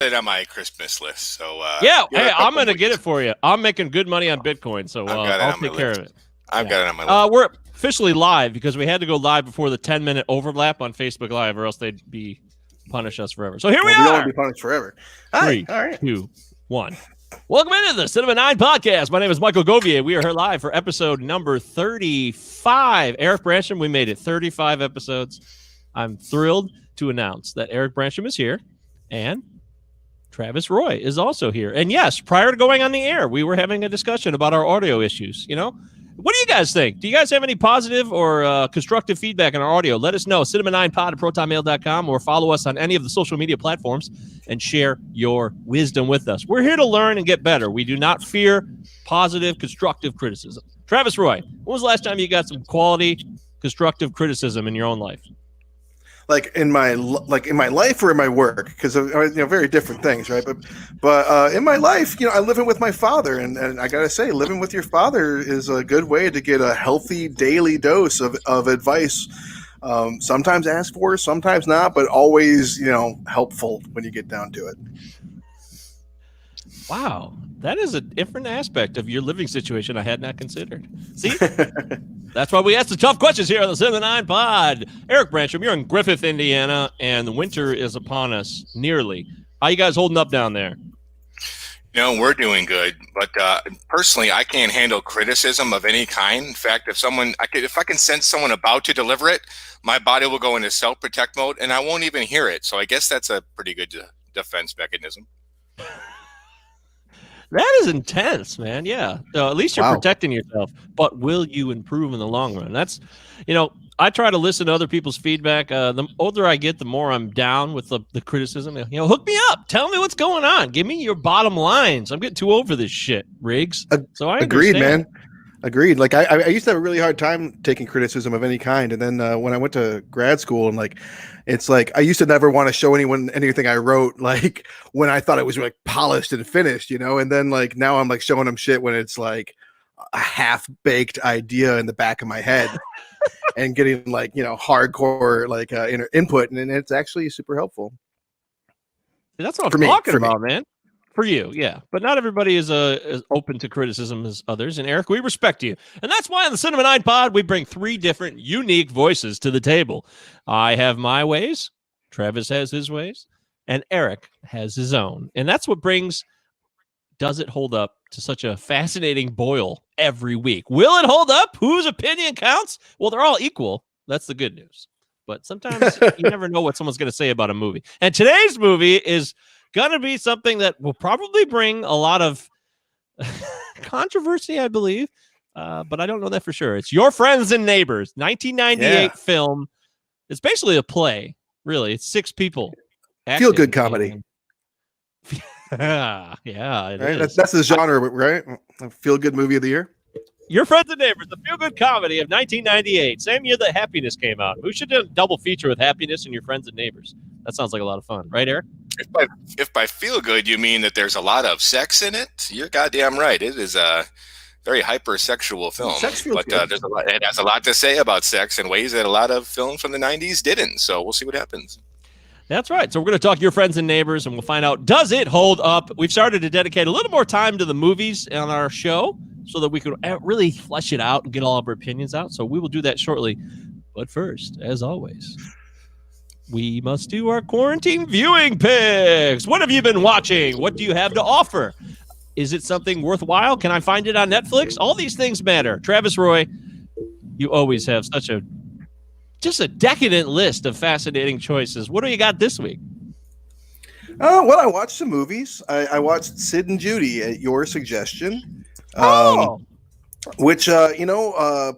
It on my Christmas list. So yeah, hey, I'm gonna get it for you. I'm making good money on Bitcoin, so I'll take care of it. I've got it on my list. We're officially live because we had to go live before the 10-minute overlap on Facebook Live, or else they'd be punish us forever. So here we are. We don't want to be punished forever. Hi. 3, all right. 2, 1. Welcome into the Cinema 9 podcast. My name is Michael Govier. We are here live for episode number 35. Eric Bransham, we made it 35 episodes. I'm thrilled to announce that Eric Bransham is here, and Travis Roy is also here. And yes, prior to going on the air, we were having a discussion about our audio issues. You know, what do you guys think? Do you guys have any positive or constructive feedback on our audio? Let us know. cinema9pod@protonmail.com, or follow us on any of the social media platforms and share your wisdom with us. We're here to learn and get better. We do not fear positive, constructive criticism. Travis Roy, when was the last time you got some quality, constructive criticism in your own life? Like in my life or in my work, because very different things, right? But in my life, I live with my father, and I gotta say, living with your father is a good way to get a healthy daily dose of advice. Sometimes asked for, sometimes not, but always helpful when you get down to it. Wow, that is a different aspect of your living situation I had not considered. See? That's why we ask the tough questions here on the 7-9 Pod. Eric Bransham, you're in Griffith, Indiana, and the winter is upon us nearly. How you guys holding up down there? We're doing good, but personally, I can't handle criticism of any kind. In fact, if I can sense someone about to deliver it, my body will go into self-protect mode, and I won't even hear it. So I guess that's a pretty good defense mechanism. That is intense, man. Yeah. So at least you're protecting yourself, but will you improve in the long run? That's, I try to listen to other people's feedback. The older I get, the more I'm down with the criticism. Hook me up. Tell me what's going on. Give me your bottom lines. I'm getting too old for this shit, Riggs. So I agreed, understand. Man. Agreed. Like I used to have a really hard time taking criticism of any kind. And then when I went to grad school and it's like I used to never want to show anyone anything I wrote, like when I thought it was like polished and finished, and then now I'm showing them shit when it's like a half-baked idea in the back of my head and getting hardcore input, and it's actually super helpful. That's what I'm talking about, man. For you, yeah. But not everybody is as open to criticism as others. And Eric, we respect you. And that's why on the Cinema 9 Pod, we bring 3 different unique voices to the table. I have my ways, Travis has his ways, and Eric has his own. And that's what brings Does It Hold Up to such a fascinating boil every week. Will it hold up? Whose opinion counts? Well, they're all equal. That's the good news. But sometimes you never know what someone's going to say about a movie. And today's movie is going to be something that will probably bring a lot of controversy, I believe, but I don't know that for sure. It's Your Friends and Neighbors, 1998 film. It's basically a play, really. It's 6 people. Feel good comedy. Yeah, it is. That's the genre, right? Feel good movie of the year. Your Friends and Neighbors, the feel-good comedy of 1998. Same year that Happiness came out. Who should do a double feature with Happiness and Your Friends and Neighbors? That sounds like a lot of fun. Right, Eric? If by feel good you mean that there's a lot of sex in it, you're goddamn right. It is a very hypersexual film. But it has a lot to say about sex in ways that a lot of films from the 90s didn't. So we'll see what happens. That's right. So we're going to talk Your Friends and Neighbors, and we'll find out, does it hold up? We've started to dedicate a little more time to the movies on our show so that we can really flesh it out and get all of our opinions out. So we will do that shortly. But first, as always, we must do our quarantine viewing picks. What have you been watching? What do you have to offer? Is it something worthwhile? Can I find it on Netflix? All these things matter. Travis Roy, you always have just a decadent list of fascinating choices. What do you got this week? Well, I watched some movies. I watched Sid and Judy at your suggestion. Which,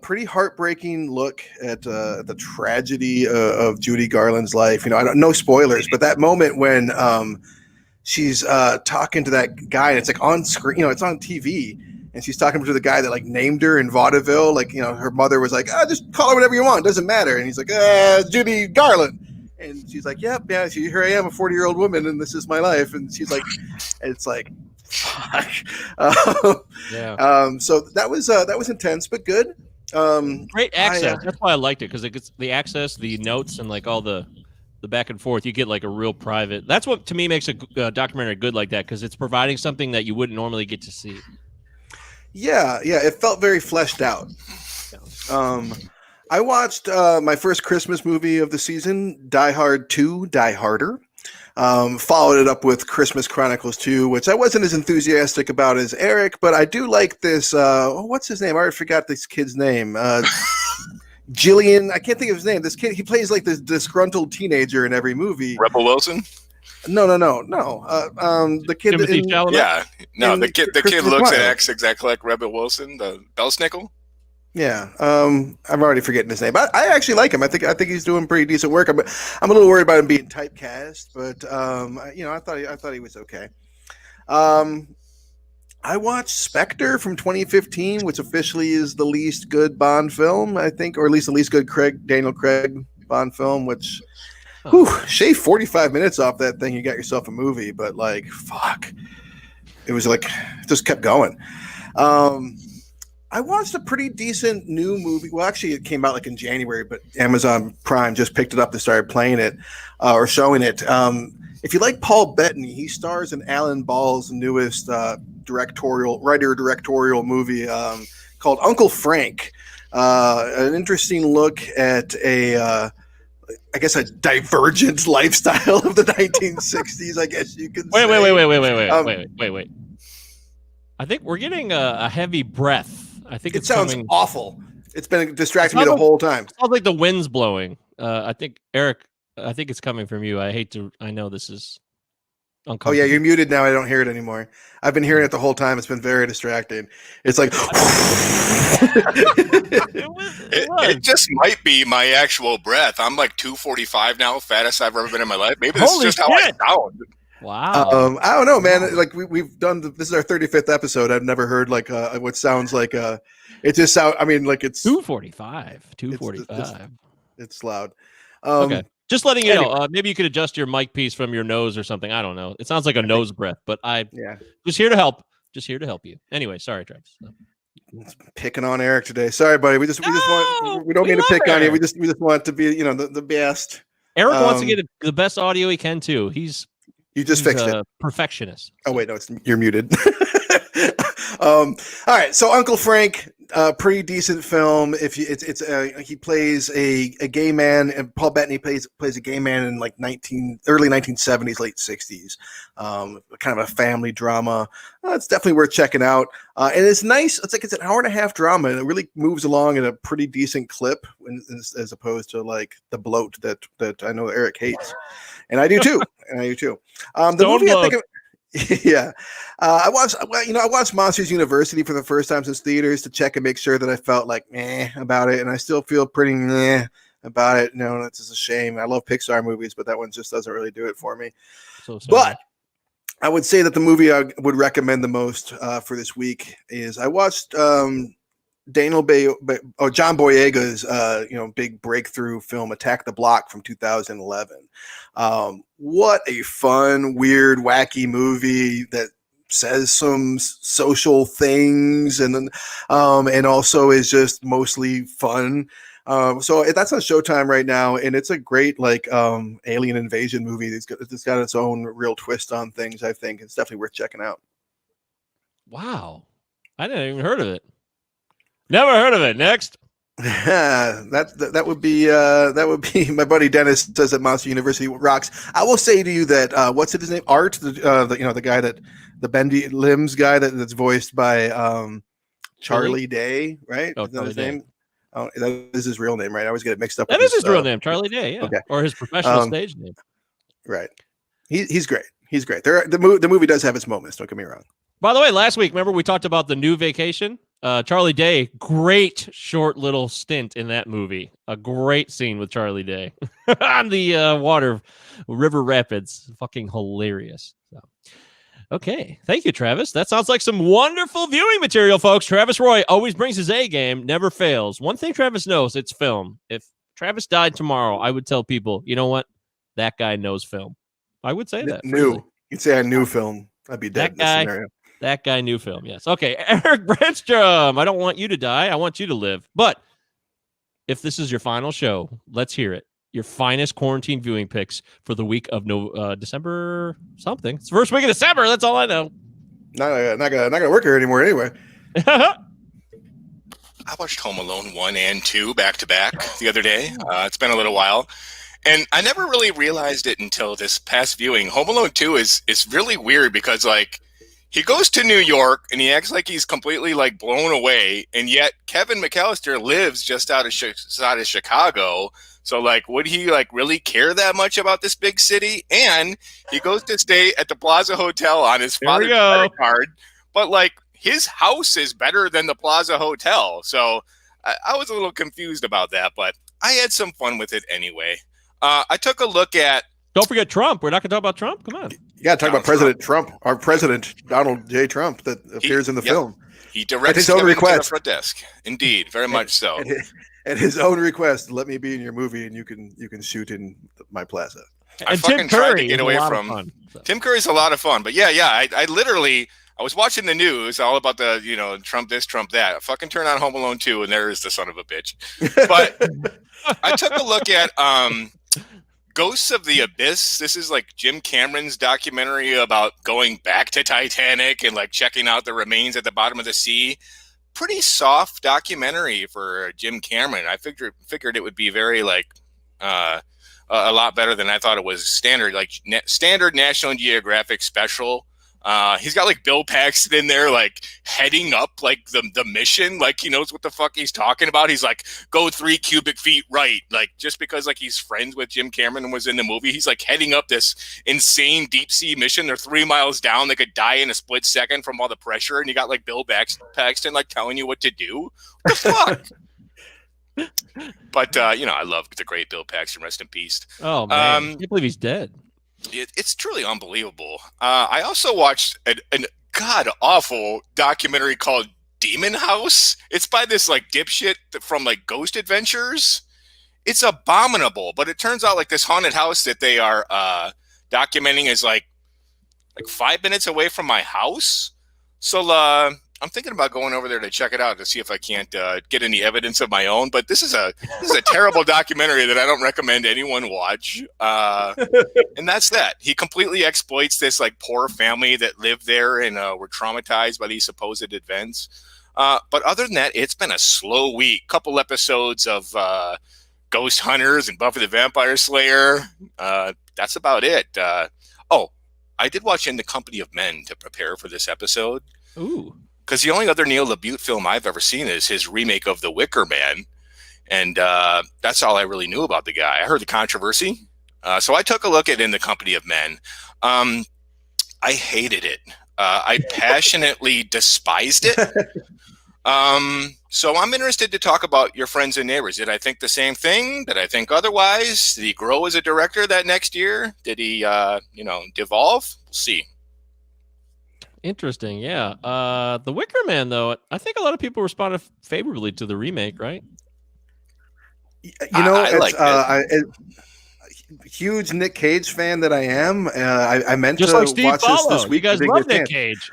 pretty heartbreaking look at the tragedy of Judy Garland's life. No spoilers, but that moment when she's talking to that guy, and it's on screen, it's on TV, and she's talking to the guy that named her in vaudeville. Her mother was like, just call her whatever you want, doesn't matter. And he's like, Judy Garland. And she's like, yep, yeah, here I am, a 40-year-old woman, and this is my life. And she's like, it's like, fuck. So that was intense, but good. Great access. That's why I liked it, because it gets the access, the notes, and all the the back and forth, you get like a real private. That's what to me makes a documentary good like that, because it's providing something that you wouldn't normally get to see. Yeah, it felt very fleshed out. I watched my first Christmas movie of the season, Die Hard 2, Die Harder. Followed it up with Christmas Chronicles 2, which I wasn't as enthusiastic about as Eric, but I do like this. What's his name? I already forgot this kid's name. Jillian. I can't think of his name. This kid, he plays like this disgruntled teenager in every movie. Rebel Wilson? No. The kid. Timothy Chalamet? Yeah. No, the kid Christopher looks and Plummer. acts exactly like Rebel Wilson, the Belsnickel. Yeah, I'm already forgetting his name. But I actually like him. I think he's doing pretty decent work. I'm a little worried about him being typecast, but I thought he was okay. I watched Spectre from 2015, which officially is the least good Bond film, I think, or at least the least good Daniel Craig Bond film. Which, shave 45 minutes off that thing, you got yourself a movie. But like, fuck, it was like just kept going. I watched a pretty decent new movie. Well, actually, it came out like in January, but Amazon Prime just picked it up and started playing it or showing it. If you like Paul Bettany, he stars in Alan Ball's newest directorial movie called Uncle Frank. An interesting look at a divergent lifestyle of the 1960s. I guess you could say. Wait. I think we're getting a heavy breath. I think it sounds coming. Awful. It's been distracting me the whole time. It sounds like the wind's blowing. I think Eric. I think it's coming from you. I know this is uncomfortable. Oh yeah, you're muted now. I don't hear it anymore. I've been hearing it the whole time. It's been very distracting. It's like it just might be my actual breath. I'm like 245 now, fattest I've ever been in my life. Maybe this is just how I sound. Wow. I don't know, man. Like we've done. This is our 35th episode. I've never heard like what sounds like it just sound. I mean, like it's 245. 245. It's loud. Okay. Just letting you know. Maybe you could adjust your mic piece from your nose or something. I don't know. It sounds like a nose breath, but just here to help. Just here to help you. Anyway, sorry, Travis. Picking on Eric today. Sorry, buddy. We don't mean to pick on you. We just want to be the best. Eric wants to get the best audio he can too. You just fixed it. Perfectionist. Oh wait, no, you're muted. All right, so Uncle Frank, pretty decent film. If he plays a gay man, and Paul Bettany plays a gay man in like early 1970s, late 60s. Kind of a family drama. It's definitely worth checking out. And it's nice. It's an hour and a half drama, and it really moves along at a pretty decent clip, as opposed to like the bloat that I know Eric hates, and I do too. The movie, I think. Yeah, I watched Monsters University for the first time since theaters to check and make sure that I felt like about it, and I still feel pretty about it. No, that's just a shame. I love Pixar movies, but that one just doesn't really do it for me. But I would say that the movie I would recommend the most for this week is I watched John Boyega's big breakthrough film Attack the Block from 2011. What a fun, weird, wacky movie that says some social things and also is just mostly fun. So that's on Showtime right now, and it's a great alien invasion movie. It's got its own real twist on things. I think it's definitely worth checking out. Wow, I didn't even heard of it. Never heard of it. Next. that would be my buddy Dennis says that Monster University rocks. I will say to you that what's his name? Art, the guy the bendy limbs guy that's voiced by Charlie Day, right? Oh, is that Charlie his Day. name? Oh, that is his real name, right? I always get it mixed up. That is his real name, Charlie Day. Yeah, okay. Or his professional stage name. Right. He's great. He's great. The movie does have its moments. Don't get me wrong. By the way, last week, remember we talked about the New Vacation? Charlie Day, great short little stint in that movie. A great scene with Charlie Day on the River Rapids. Fucking hilarious. So, okay. Thank you, Travis. That sounds like some wonderful viewing material, folks. Travis Roy always brings his A game, never fails. One thing Travis knows, it's film. If Travis died tomorrow, I would tell people, you know what? That guy knows film. I would say that. You'd say I knew film. I'd be dead in this scenario. That guy knew film, yes. Okay, Eric Brandstrom, I don't want you to die. I want you to live. But if this is your final show, let's hear it. your finest quarantine viewing picks for the week of December something. It's the first week of December. That's all I know. Not gonna work here anymore anyway. I watched Home Alone 1 and 2 back to back the other day. It's been a little while. And I never really realized it until this past viewing. Home Alone 2 is really weird because, like, he goes to New York and he acts like he's completely, like, blown away. And yet Kevin McAllister lives just outside of Chicago. So, like, would he, like, really care that much about this big city? And he goes to stay at the Plaza Hotel on his father's credit card. But, like, his house is better than the Plaza Hotel. So I was a little confused about that, but I had some fun with it anyway. I took a look at... Don't forget Trump. We're not going to talk about Trump? Come on. You got to talk about President Trump, our president, Donald J. Trump, that appears in the film. He directs his own request. To the front desk. Indeed, very much so. At his own request, let me be in your movie and you can shoot in my plaza. And I fucking tried to get away from fun, so. Tim Curry's a lot of fun. But yeah, I literally... I was watching the news, all about the, Trump this, Trump that. I fucking turn on Home Alone 2, and there is the son of a bitch. But I took a look at Ghosts of the Abyss. This is like Jim Cameron's documentary about going back to Titanic and like checking out the remains at the bottom of the sea. Pretty soft documentary for Jim Cameron. I figured it would be very like a lot better than I thought it was. Standard National Geographic special. He's got like Bill Paxton in there, like heading up like the mission, like he knows what the fuck he's talking about. He's like, go 3 cubic feet right, like just because like he's friends with Jim Cameron and was in the movie. He's like heading up this insane deep sea mission. They're 3 miles down. They could die in a split second from all the pressure, and you got like Bill Paxton like telling you what to do. What the fuck? But I love the great Bill Paxton. Rest in peace. Oh man, I can't believe he's dead. It's truly unbelievable. I also watched an god-awful documentary called Demon House. It's by this like dipshit from like Ghost Adventures. It's abominable, but it turns out like this haunted house that they are documenting is like 5 minutes away from my house. So I'm thinking about going over there to check it out to see if I can't get any evidence of my own. But this is a terrible documentary that I don't recommend anyone watch. And that's that. He completely exploits this like poor family that lived there and were traumatized by these supposed events. But other than that, it's been a slow week. Couple episodes of Ghost Hunters and Buffy the Vampire Slayer. That's about it. I did watch In the Company of Men to prepare for this episode. Ooh. Because the only other Neil LaBute film I've ever seen is his remake of The Wicker Man. And that's all I really knew about the guy. I heard the controversy. So I took a look at In the Company of Men. I hated it. I passionately despised it. So I'm interested to talk about Your Friends and Neighbors. Did I think the same thing? Did I think otherwise? Did he grow as a director that next year? Did he, devolve? We'll see. Interesting, yeah. The Wicker Man, though, I think a lot of people responded favorably to the remake, right? Huge Nick Cage fan that I am. I meant just to like Steve watch this week. You guys love Nick Cage.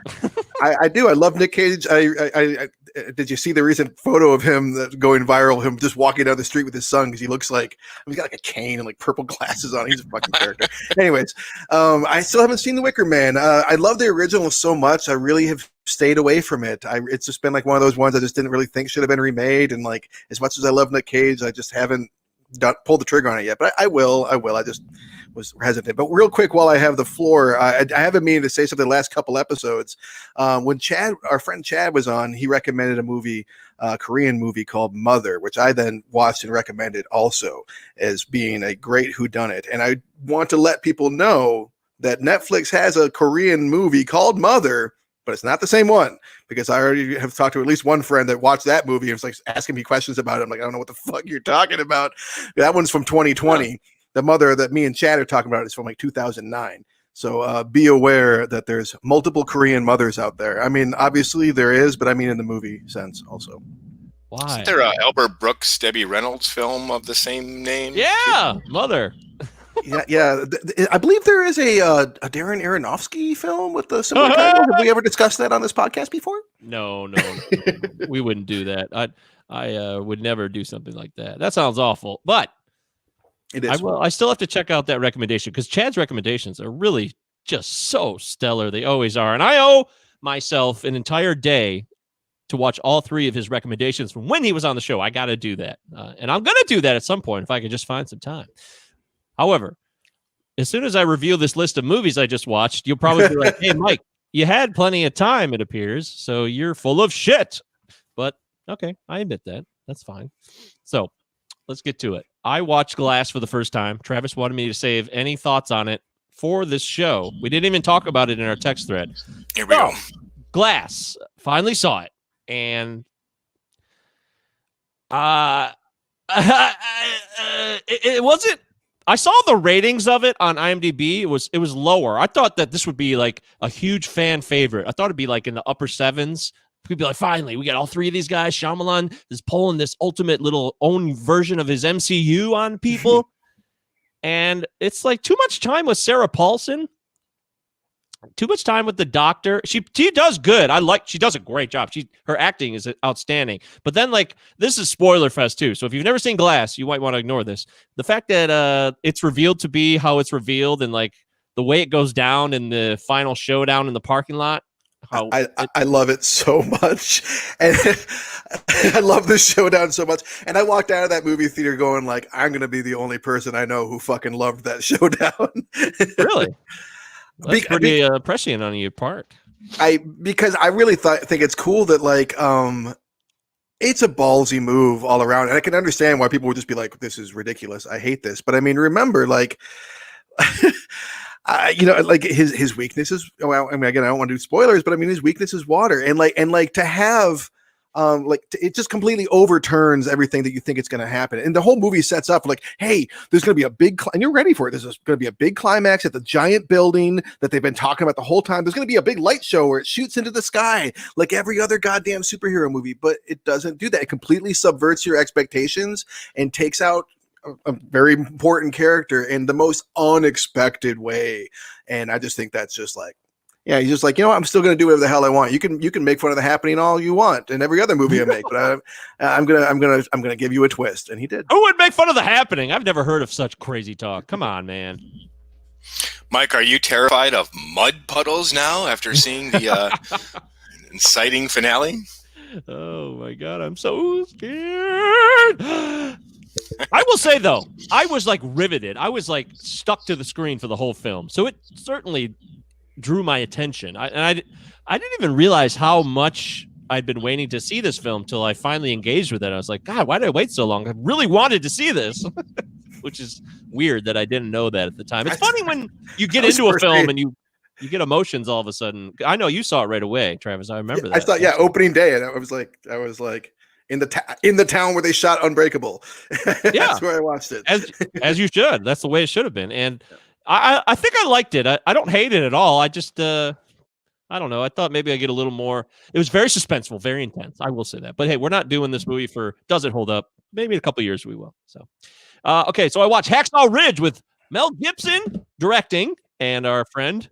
I do. I love Nick Cage. I did you see the recent photo of him that's going viral? Him just walking down the street with his son because he looks like he's got like a cane and like purple glasses on. He's a fucking character. Anyways, I still haven't seen The Wicker Man. I love the original so much. I really have stayed away from it. It's just been like one of those ones I just didn't really think should have been remade. And like as much as I love Nick Cage, I just haven't pulled the trigger on it yet. But I will. I just was hesitant. But real quick, while I have the floor, I have a meaning to say something the last couple episodes. When our friend Chad was on, he recommended a movie, Korean movie called Mother, which I then watched and recommended also as being a great whodunit. And I want to let people know that Netflix has a Korean movie called Mother, but it's not the same one, because I already have talked to at least one friend that watched that movie and was like asking me questions about it. I'm like, I don't know what the fuck you're talking about. That one's from 2020. Huh. The Mother that me and Chad are talking about is from like 2009. So be aware that there's multiple Korean mothers out there. I mean, obviously there is, but I mean in the movie sense also. Why? Isn't there a Albert Brooks, Debbie Reynolds film of the same name? Yeah, Mother. Yeah. I believe there is a Darren Aronofsky film with the similar title. Have we ever discussed that on this podcast before? No. We wouldn't do that. I would never do something like that. That sounds awful. But It is. I still have to check out that recommendation because Chad's recommendations are really just so stellar. They always are. And I owe myself an entire day to watch all 3 of his recommendations from when he was on the show. I got to do that. And I'm going to do that at some point if I can just find some time. However, as soon as I reveal this list of movies I just watched, you'll probably be like, hey, Mike, you had plenty of time, it appears. So you're full of shit. But okay, I admit that. That's fine. So let's get to it. I watched Glass for the first time. Travis wanted me to save any thoughts on it for this show. We didn't even talk about it in our text thread. Here we go. Glass. Finally saw it. And it wasn't. I saw the ratings of it on IMDb. It was lower. I thought that this would be like a huge fan favorite. I thought it'd be like in the upper 7s. People be like, finally, we got all 3 of these guys. Shyamalan is pulling this ultimate little own version of his MCU on people. And it's like too much time with Sarah Paulson. Too much time with the doctor. She does good. She does a great job. Her acting is outstanding. But then like this is spoiler fest too. So if you've never seen Glass, you might want to ignore this. The fact that it's revealed to be how it's revealed and like the way it goes down in the final showdown in the parking lot. I love it so much. And I love this showdown so much. And I walked out of that movie theater going like, I'm going to be the only person I know who fucking loved that showdown. Really? That's pretty prescient on your part. Because I really think it's cool that like it's a ballsy move all around, and I can understand why people would just be like, "This is ridiculous. I hate this." But I mean, remember, like, like his weaknesses. Well, I mean, again, I don't want to do spoilers, but I mean, his weakness is water, and to have. It just completely overturns everything that you think it's going to happen. And the whole movie sets up like, hey, there's going to be a big, and you're ready for it. There's going to be a big climax at the giant building that they've been talking about the whole time. There's going to be a big light show where it shoots into the sky like every other goddamn superhero movie, but it doesn't do that. It completely subverts your expectations and takes out a very important character in the most unexpected way. And I just think that's just like, yeah, he's just like, I'm still going to do whatever the hell I want. You can make fun of The Happening all you want in every other movie I make, but I'm gonna give you a twist, and he did. Who would make fun of The Happening? I've never heard of such crazy talk. Come on, man. Mike, are you terrified of mud puddles now after seeing the inciting finale? Oh my God, I'm so scared. I will say though, I was like riveted. I was like stuck to the screen for the whole film, so it certainly drew my attention. I didn't even realize how much I'd been waiting to see this film till I finally engaged with it. I was like, God, why did I wait so long? I really wanted to see this, which is weird that I didn't know that at the time. It's funny when you get into a film and you get emotions all of a sudden. I know you saw it right away, Travis. I remember that. I thought, opening day, and I was like in the town where they shot Unbreakable. That's where I watched it. As you should. That's the way it should have been. And I think I liked it. I don't hate it at all. I just, I don't know. I thought maybe I get a little more. It was very suspenseful, very intense. I will say that. But hey, we're not doing this movie for does it hold up? Maybe in a couple of years we will. So, okay. So I watched Hacksaw Ridge with Mel Gibson directing and our friend.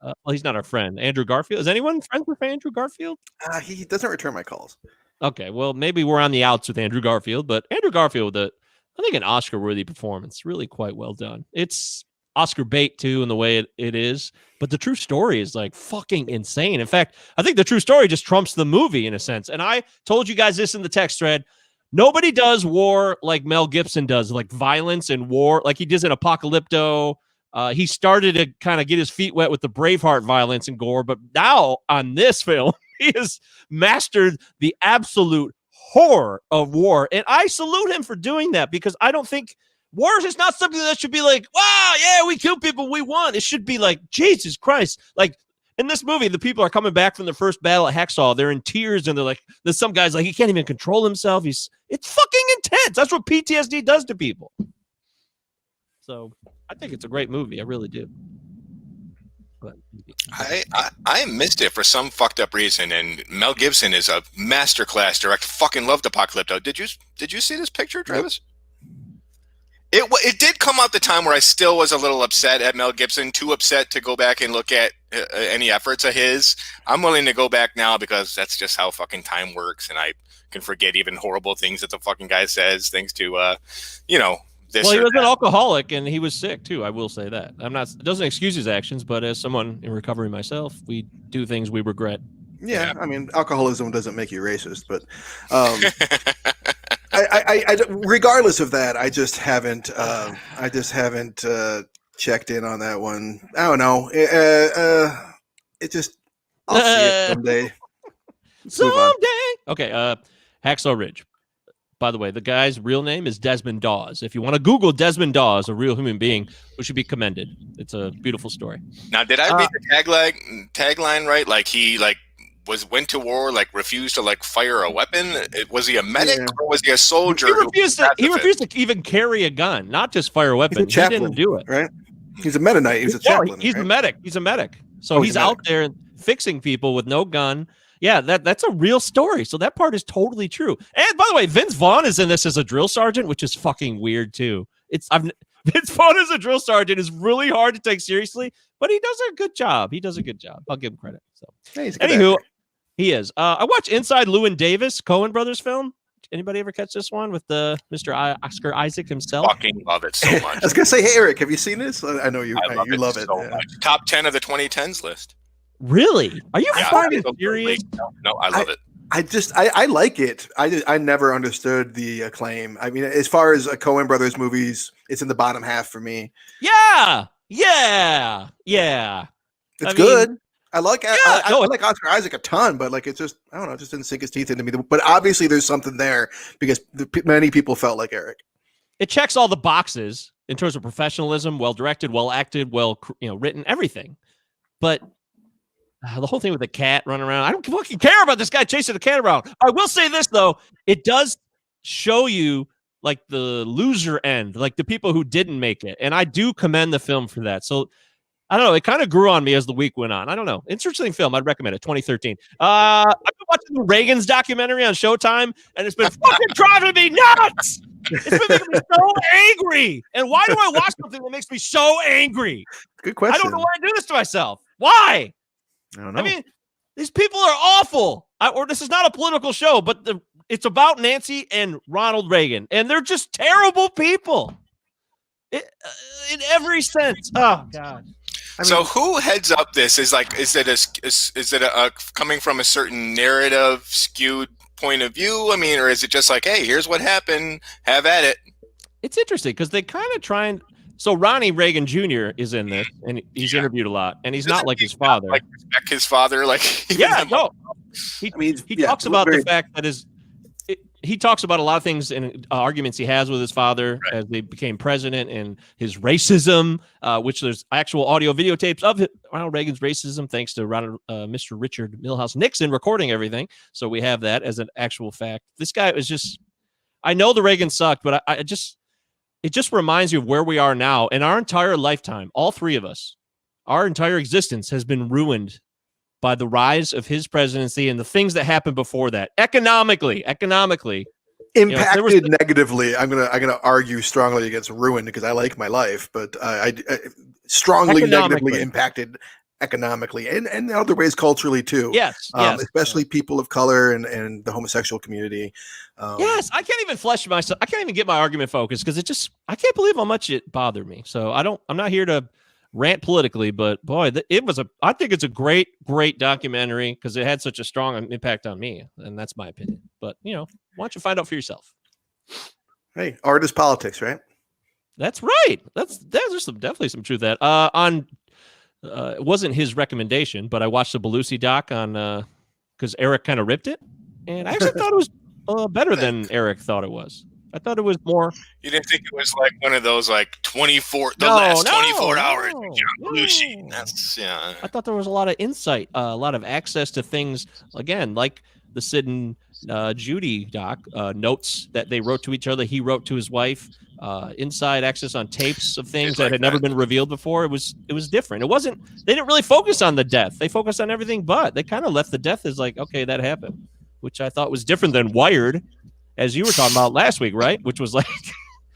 Well, he's not our friend, Andrew Garfield. Is anyone friends with Andrew Garfield? He doesn't return my calls. Okay. Well, maybe we're on the outs with Andrew Garfield, but Andrew Garfield with I think an Oscar-worthy performance. Really quite well done. It's Oscar bait too in the way it is, but the true story is like fucking insane. In fact, I think the true story just trumps the movie in a sense. And I told you guys this in the text thread. Nobody does war like Mel Gibson does, like violence and war, like he does in Apocalypto. He started to kind of get his feet wet with the Braveheart violence and gore, but now on this film, he has mastered the absolute horror of war. And I salute him for doing that because I don't think war is not something that should be like, wow, yeah, we kill people, we won. It should be like, Jesus Christ. Like in this movie, the people are coming back from the first battle at Hacksaw. They're in tears and they're like, there's some guy's like, he can't even control himself. It's fucking intense. That's what PTSD does to people. So I think it's a great movie. I really do. But I missed it for some fucked up reason, and Mel Gibson is a masterclass director. Fucking loved Apocalypto. Did you see this picture, Travis? It did come out the time where I still was a little upset at Mel Gibson, too upset to go back and look at any efforts of his. I'm willing to go back now because that's just how fucking time works, and I can forget even horrible things that the fucking guy says, thanks to this. Well, he or was an that. alcoholic and he was sick too. I will say that. It doesn't excuse his actions, but as someone in recovery myself, we do things we regret. Yeah, I mean, alcoholism doesn't make you racist, but I regardless of that, I just haven't checked in on that one. I don't know. It just I'll see it someday. Someday. Okay. Hacksaw Ridge. By the way, the guy's real name is Desmond Dawes. If you want to Google Desmond Dawes, a real human being who should be commended. It's a beautiful story. Now, did I read the tagline right? Like he went to war, like refused to like fire a weapon. Was he a medic or was he a soldier? He refused to even carry a gun, not just fire a weapon. He didn't do it. Right? He's a Mennonite. He's a chaplain. He's a medic. He's a medic. So he's out there fixing people with no gun. Yeah, that's a real story. So that part is totally true. And by the way, Vince Vaughn is in this as a drill sergeant, which is fucking weird too. Vince Vaughn as a drill sergeant is really hard to take seriously, but he does a good job. I'll give him credit. So, anywho, he is. I watched Inside Llewyn Davis, Coen Brothers film. Anybody ever catch this one with the Mr. Oscar Isaac himself? Fucking love it so much. I was gonna say, hey Eric, have you seen this? I know you. You love it. So much. Top 10 of the 2010s list. Really? Are you fucking serious? No, I love it. I like it. I never understood the acclaim. I mean, as far as Coen Brothers movies, it's in the bottom half for me. Yeah. It's good. I like Oscar Isaac a ton, but like it's just I don't know, it just didn't sink his teeth into me. But obviously, there's something there because many people felt like Eric. It checks all the boxes in terms of professionalism, well directed, well acted, well written, everything. But the whole thing with the cat running around, I don't fucking care about this guy chasing the cat around. I will say this though, it does show you like the loser end, like the people who didn't make it, and I do commend the film for that. So I don't know, it kind of grew on me as the week went on. I don't know, interesting film. I'd recommend it. 2013. I've been watching Reagan's documentary on Showtime, and it's been fucking driving me nuts. It's been making me so angry. And why do I watch something that makes me so angry? Good question. I don't know why I do this to myself. Why? I don't know. I mean, these people are awful. Or this is not a political show, but it's about Nancy and Ronald Reagan, and they're just terrible people in every sense. Oh God. So who heads up this? Is it coming from a certain narrative skewed point of view? I mean, or is it just like, hey, here's what happened, have at it? It's interesting because they kind of try and. So Ronnie Reagan Jr. is in this, and he's interviewed a lot, and he's not like his father. Like respect his father, like yeah, no. He talks about the fact that he talks about a lot of things and arguments he has with his father as they became president, and his racism, which there's actual audio videotapes of Ronald Reagan's racism, thanks to Mr. Richard Milhouse Nixon recording everything. So we have that as an actual fact. This guy was just. I know the Reagan sucked, but it just reminds you of where we are now. In our entire lifetime, all three of us, our entire existence has been ruined by the rise of his presidency and the things that happened before that. Economically impacted negatively. I'm gonna argue strongly against ruin because I like my life, but I strongly negatively impacted economically and in other ways culturally too. Yes. Especially people of color and the homosexual community. Yes, I can't even flesh myself. I can't even get my argument focused because I can't believe how much it bothered me. So I'm not here to rant politically, but boy, I think it's a great documentary because it had such a strong impact on me, and that's my opinion. But why don't you find out for yourself? Hey, art is politics, right? That's right. There's definitely some truth to that. It wasn't his recommendation, but I watched the Belushi doc on because Eric kind of ripped it, and I actually thought it was better than Eric thought it was. I thought it was more. You didn't think it was like one of those like 24 hours. Belushi. That's I thought there was a lot of insight, a lot of access to things. Again, like the Sid and Judy doc notes that they wrote to each other. He wrote to his wife. Inside access on tapes of things that had never been revealed before. It was different. It wasn't. They didn't really focus on the death. They focused on everything, but they kind of left the death as like, okay, that happened, which I thought was different than Wired, as you were talking about last week, right? Which was like,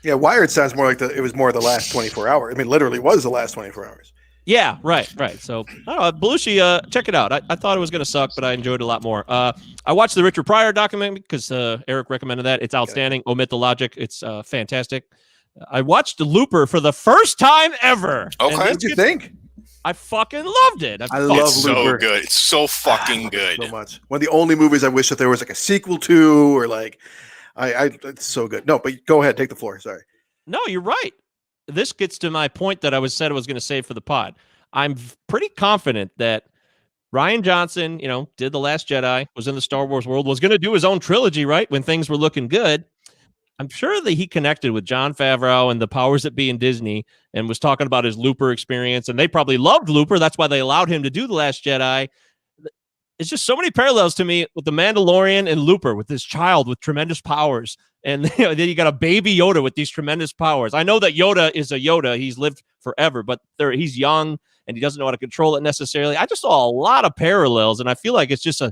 yeah, Wired sounds more like it was more the last 24 hours. I mean, literally was the last 24 hours. Yeah, right. So I don't know, Belushi, check it out. I thought it was going to suck, but I enjoyed it a lot more. I watched the Richard Pryor documentary because Eric recommended that. It's outstanding. Omit the logic. It's fantastic. I watched Looper for the first time ever. Okay. What did you think? I fucking loved it. I love It's so Looper. good. It's so fucking I love it good. so much. One of the only movies I wish that there was like a sequel to, or like, it's so good. No, but go ahead, take the floor. Sorry. No, you're right. This gets to my point that I was going to save for the pod. I'm pretty confident that Rian Johnson, did The Last Jedi, was in the Star Wars world, was going to do his own trilogy, right? When things were looking good. I'm sure that he connected with Jon Favreau and the powers that be in Disney and was talking about his Looper experience. And they probably loved Looper. That's why they allowed him to do The Last Jedi. It's just so many parallels to me with The Mandalorian and Looper, with this child with tremendous powers. And then you got a baby Yoda with these tremendous powers. I know that Yoda is a Yoda. He's lived forever, but he's young and he doesn't know how to control it necessarily. I just saw a lot of parallels, and I feel like it's just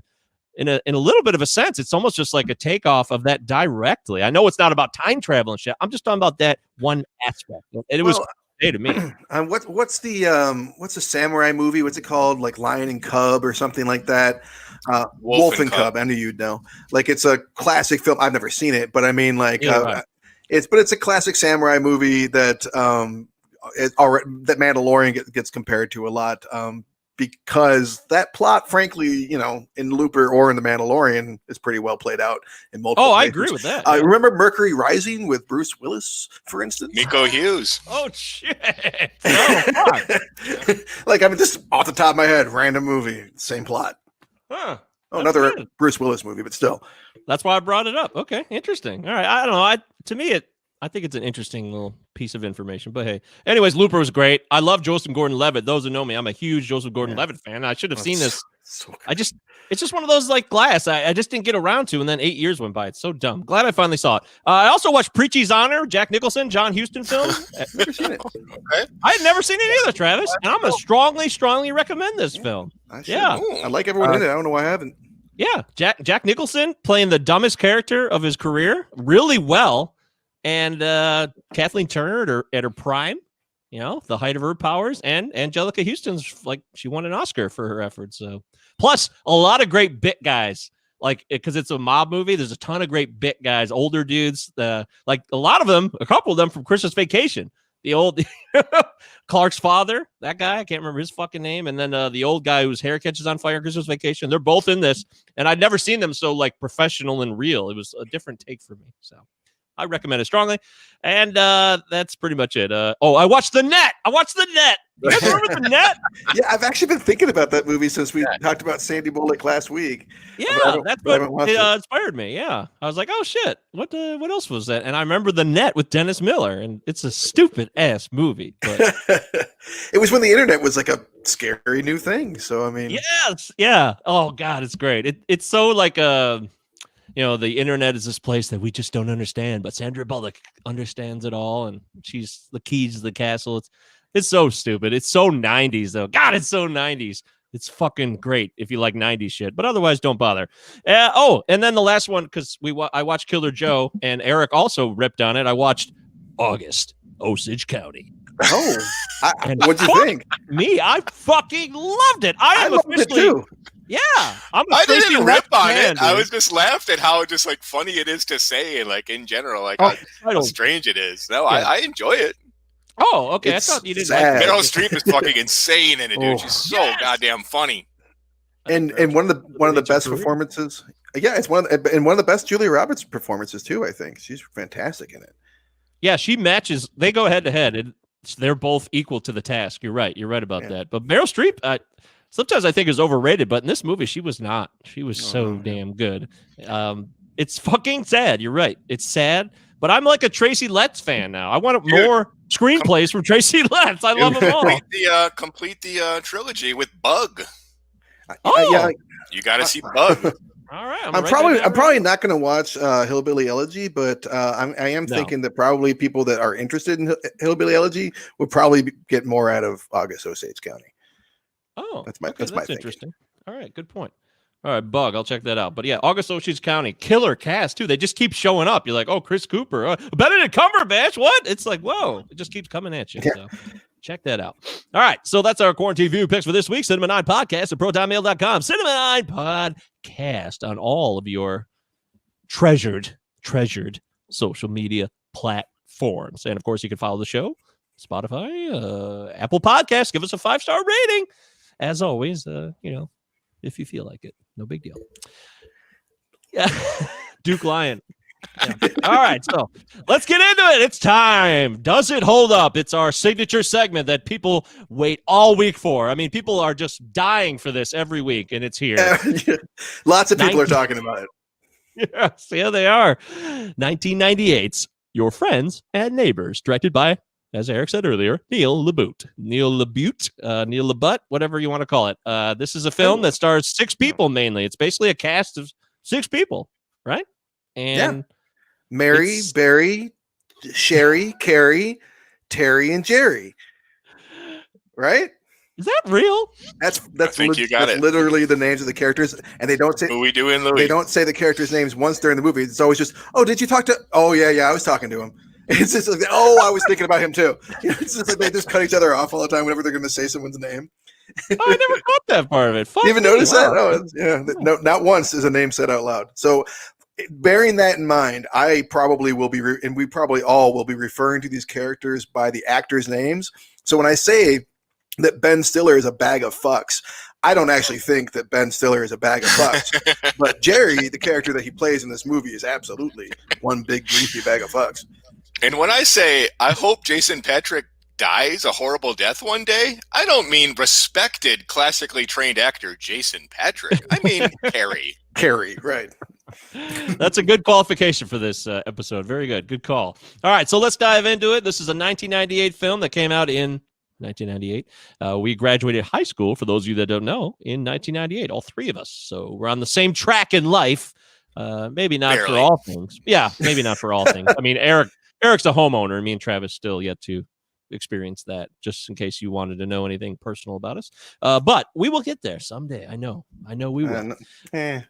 in a little bit of a sense, it's almost just like a takeoff of that directly. I know it's not about time travel and shit. I'm just talking about that one aspect. And it was to me. What's the samurai movie? What's it called? Like Lion and Cub or something like that. Wolf and Cub. I knew you'd know. Like, it's a classic film. I've never seen it, but I mean, like, right. it's a classic samurai movie that that Mandalorian gets compared to a lot. Because that plot, frankly, in Looper or in The Mandalorian, is pretty well played out in multiple places. I agree with that. I remember Mercury Rising with Bruce Willis, for instance. Miko Hughes. Oh, shit. Oh, Like, I mean, just off the top of my head, random movie, same plot. huh. Oh, another Bruce Willis movie, but still. That's why I brought it up. Okay, interesting. All right, I don't know. To me, I think it's an interesting little piece of information. But hey, anyways, Looper was great. I love Joseph Gordon-Levitt. Those who know me, I'm a huge Joseph Gordon-Levitt fan. I should have seen this. So It's just one of those like Glass. I just didn't get around to, and then 8 years went by. It's so dumb. Glad I finally saw it. I also watched Preachy's Honor, Jack Nicholson, John Huston film. never seen it. Okay. I had never seen it either, Travis, and I'm gonna strongly recommend this film. I like everyone in it. I don't know why I haven't. Yeah, Jack Nicholson playing the dumbest character of his career really well. And Kathleen Turner at her prime, the height of her powers, and Angelica Houston's like she won an Oscar for her efforts. So, plus a lot of great bit guys, like because it's a mob movie. There's a ton of great bit guys, older dudes, like a lot of them, a couple of them from Christmas Vacation. The old Clark's father, that guy, I can't remember his fucking name, and then the old guy whose hair catches on fire, Christmas Vacation. They're both in this, and I'd never seen them so like professional and real. It was a different take for me. So. I recommend it strongly. And that's pretty much it. I watched The Net. You guys remember The Net? Yeah, I've actually been thinking about that movie since we talked about Sandy Bullock last week. Yeah, that's what inspired me. Yeah. I was like, oh, shit. What else was that? And I remember The Net with Dennis Miller. And it's a stupid-ass movie. But it was when the internet was like a scary new thing. So, I mean. Yes. Yeah. Oh, God, it's great. It's so like the internet is this place that we just don't understand, but Sandra Bullock understands it all, and she's the keys to the castle. It's so stupid. It's so 90s, though. God, it's so 90s. It's fucking great if you like 90s shit, but otherwise don't bother. And then the last one, because I watched Killer Joe, and Eric also ripped on it. I watched August, Osage County. Oh, what'd you think? Me, I fucking loved it. I loved it too. Yeah, I didn't rip on it. Dude. I was just laughed at how just like funny it is to say, and like in general, like how strange it is. No, yeah. I enjoy it. Oh, okay. I thought you didn't. Like Meryl Streep is fucking insane in it, dude. She's so goddamn funny. And one of the best performances. Yeah, it's one of the best Julia Roberts performances too. I think she's fantastic in it. Yeah, she matches. They go head to head, and they're both equal to the task. You're right. You're right about that. But Meryl Streep, sometimes I think is overrated, but in this movie, she was not. She was damn good. It's fucking sad. You're right. It's sad, but I'm like a Tracy Letts fan now. I want more screenplays from Tracy Letts. I love them all. Complete the trilogy with Bug. You got to see Bug. All right. I'm probably not going to watch Hillbilly Elegy, but I am thinking that probably people that are interested in Hillbilly Elegy would probably get more out of August Osage County. Oh, that's my interesting. All right, good point. All right, Bug, I'll check that out. But yeah, August Osage County, killer cast too. They just keep showing up. You're like, oh, Chris Cooper, Benedict Cumberbatch. What? It's like, whoa, it just keeps coming at you. So check that out. All right, so that's our quarantine view picks for this week. Cinema 9 Podcast at protonmail.com. Cinema 9 Podcast on all of your treasured social media platforms. platforms. And of course, you can follow the show, Spotify, Apple Podcasts. Give us a 5-star rating. As always, if you feel like it, no big deal. Yeah, Duke Lion. Yeah. All right, so let's get into it. It's time. Does it hold up? It's our signature segment that people wait all week for. I mean, people are just dying for this every week, and it's here. Lots of people are talking about it. Yes, yeah, they are. 1998's Your Friends and Neighbors, directed by, as Eric said earlier, Neil LaBute, whatever you want to call it. This is a film that stars 6 people mainly. It's basically a cast of 6 people, right? And Mary, Barry, Sherry, Carrie, Terry, and Jerry. Right? Is that real? That's you got it. Literally the names of the characters, and they don't say who we do in Louis. They don't say the characters' names once during the movie. It's always just, oh, did you talk to? Oh yeah, I was talking to him. It's just like, oh, I was thinking about him too. It's just like they just cut each other off all the time whenever they're going to say someone's name. Oh, I never caught that part of it. You even notice that? Oh, yeah. No, not once is a name said out loud. So, bearing that in mind, I probably will be, and we probably all will be referring to these characters by the actors' names. So when I say that Ben Stiller is a bag of fucks, I don't actually think that Ben Stiller is a bag of fucks. But Jerry, the character that he plays in this movie, is absolutely one big greasy bag of fucks. And when I say I hope Jason Patric dies a horrible death one day, I don't mean respected, classically trained actor Jason Patric. I mean Carrie. Carrie, right. That's a good qualification for this episode. Very good. Good call. All right, so let's dive into it. This is a 1998 film that came out in 1998. We graduated high school, for those of you that don't know, in 1998, all 3 of us. So we're on the same track in life. Maybe not Barely. for all things. Yeah, maybe not for all things. I mean, Eric's a homeowner. Me and Travis still yet to experience that, just in case you wanted to know anything personal about us. But we will get there someday. I know we will. I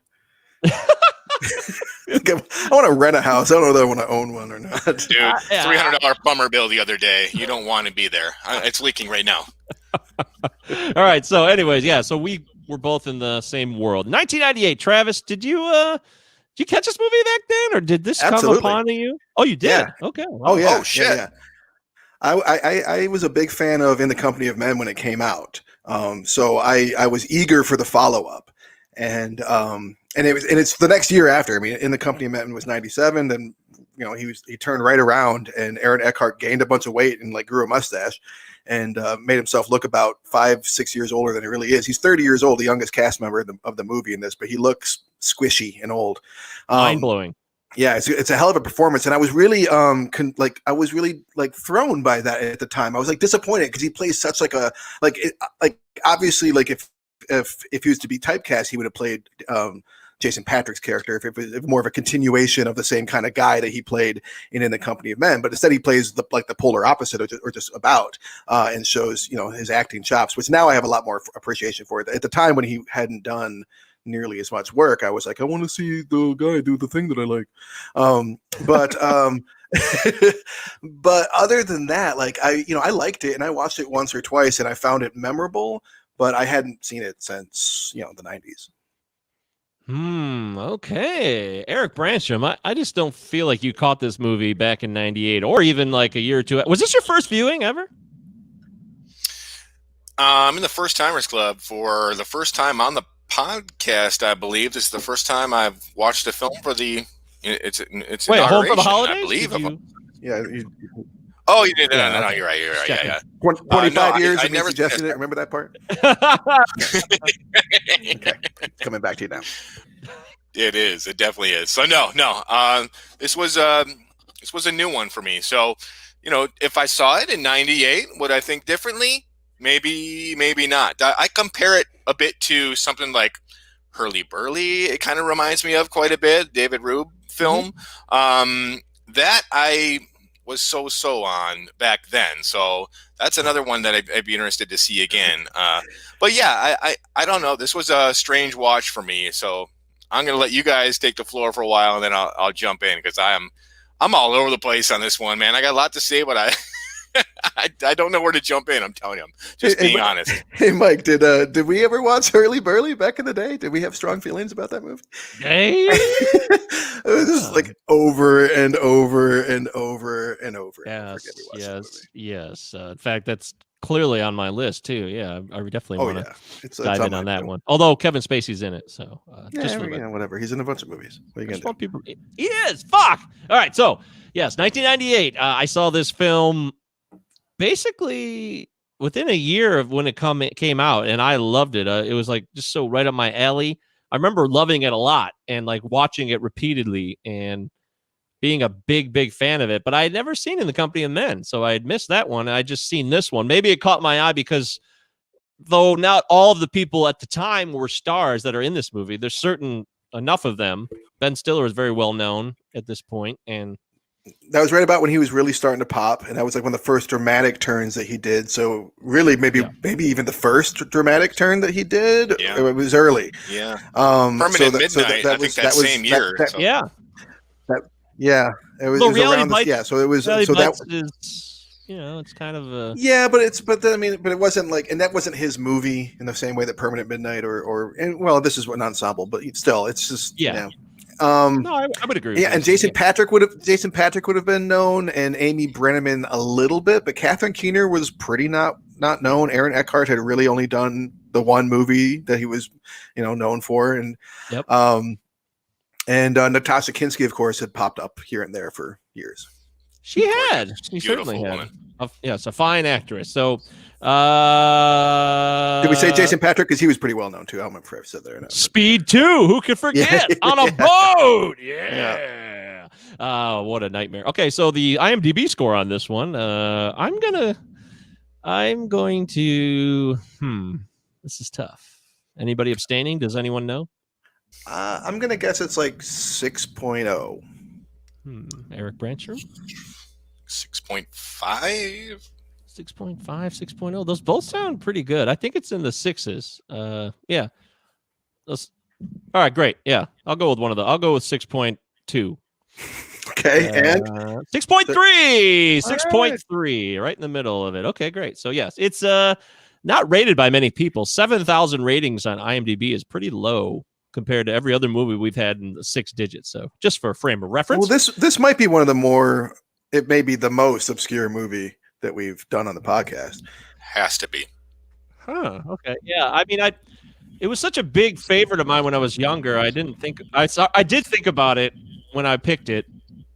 want to rent a house. I don't know whether I want to own one or not. Dude, $300 plumber bill the other day. You don't want to be there. It's leaking right now. All right. So anyways, yeah. So we were both in the same world. 1998. Travis, did you catch this movie back then, or did this come upon you? Oh, you did? Yeah. Okay. Wow. Oh, yeah. Oh, shit. Yeah. I was a big fan of In the Company of Men when it came out. So I was eager for the follow-up. And it's the next year after. I mean, In the Company of Men was 97. Then, he turned right around, and Aaron Eckhart gained a bunch of weight and grew a mustache and made himself look about 5-6 years older than he really is. He's 30 years old, the youngest cast member of the movie in this, but he looks squishy and old. Mind blowing. Yeah, it's a hell of a performance, and I was really thrown by that at the time. I was disappointed because he plays such obviously if he was to be typecast, he would have played Jason Patric's character if it was more of a continuation of the same kind of guy that he played in the Company of Men. But instead, he plays the polar opposite, or just about, and shows his acting chops, which now I have a lot more appreciation for. At the time when he hadn't done nearly as much work, I was like, I want to see the guy do the thing that I like. But other than that, I liked it, and I watched it once or twice, and I found it memorable. But I hadn't seen it since the 90s. Okay. Eric Branstrom, I just don't feel like you caught this movie back in 98 or even a year or two. Was this your first viewing ever? I'm in the First Timers Club for the first time on the podcast, I believe. This is the first time I've watched a film for it's Wait, Home for the inauguration, Holidays? I believe. Yeah. Oh, you did? No, you're right. Yeah. 25 years, I and never he suggested it. Remember that part? Okay. It's coming back to you now. It is. It definitely is. So no. This was a new one for me. So, if I saw it in 98, would I think differently? Maybe not. I compare it a bit to something like Hurly Burly. It kind of reminds me of quite a bit. David Rube film. That I was so on back then. So that's another one that I'd be interested to see again. But yeah, I don't know. This was a strange watch for me. So I'm going to let you guys take the floor for a while, and then I'll jump in because I'm all over the place on this one, man. I got a lot to say, but I don't know where to jump in. I'm telling you, just being honest. Hey, Mike, did we ever watch Hurly Burly back in the day? Did we have strong feelings about that movie? Hey. It was just like over and over and over and over. Yes. In fact, that's clearly on my list too. Yeah, I definitely want to dive in on that one. Although Kevin Spacey's in it, so whatever. He's in a bunch of movies. What are you gonna do? People, he is. Fuck. All right. So yes, 1998. I saw this film basically within a year of when it came out, and I loved it. It was like just so right up my alley. I remember loving it a lot and like watching it repeatedly and being a big fan of it, but I had never seen In the Company of Men, so I had missed that one. I just seen this one. Maybe it caught my eye because though not all of the people at the time were stars that are in this movie, there's certain enough of them. Ben Stiller is very well known at this point, and that was right about when he was really starting to pop, and that was like one of the first dramatic turns that he did. So really, maybe even the first dramatic turn that he did. Yeah. It was early. Yeah. Permanent Midnight. I think that same year. Yeah. It was around. So it was. So that is, it's kind of a. Yeah, but it wasn't like, and that wasn't his movie in the same way that Permanent Midnight this is an ensemble, but still, it's just no, I would agree. And Jason Patrick would have been known, and Amy Brenneman a little bit, but Catherine Keener was pretty not known. Aaron Eckhart had really only done the one movie that he was, known for, and Natasha Kinski, of course, had popped up here and there for years. She certainly had. It's a fine actress. So, did we say Jason Patrick? Because he was pretty well known too. I don't remember if I said that or not. Speed 2. Who could forget? On a boat. Yeah. What a nightmare. Okay, so the IMDb score on this one. I'm going to. This is tough. Anybody abstaining? Does anyone know? I'm gonna guess it's like 6.0. Eric Brancher? 6.5. 6.5, 6.0. Those both sound pretty good. I think it's in the sixes. Yeah. All right, great. Yeah, I'll go with one of the. I'll go with 6.2. Okay, and 6.3. 6.3, right in the middle of it. Okay, great. So yes, it's not rated by many people. 7,000 ratings on IMDb is pretty low compared to every other movie we've had in the 6 digits. So just for a frame of reference. Well, this might be one of the more. It may be the most obscure movie that we've done on the podcast. Has to be. Huh. Okay. Yeah. I mean, it was such a big favorite of mine when I was younger. I did think about it when I picked it.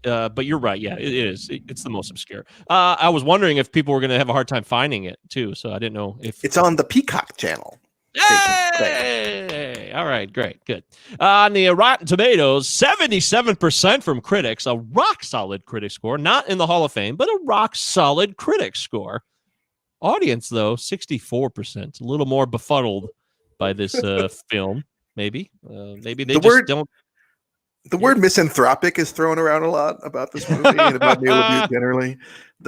But you're right. Yeah, it is. It's the most obscure. I was wondering if people were going to have a hard time finding it too. So I didn't know if it's on the Peacock channel. Hey! All right, great, good. On the Rotten Tomatoes, 77% from critics, a rock-solid critic score. Not in the Hall of Fame, but a rock-solid critic score. Audience, though, 64%. A little more befuddled by this film, maybe. Maybe they don't... The word misanthropic is thrown around a lot about this movie and about Neil LaBute generally.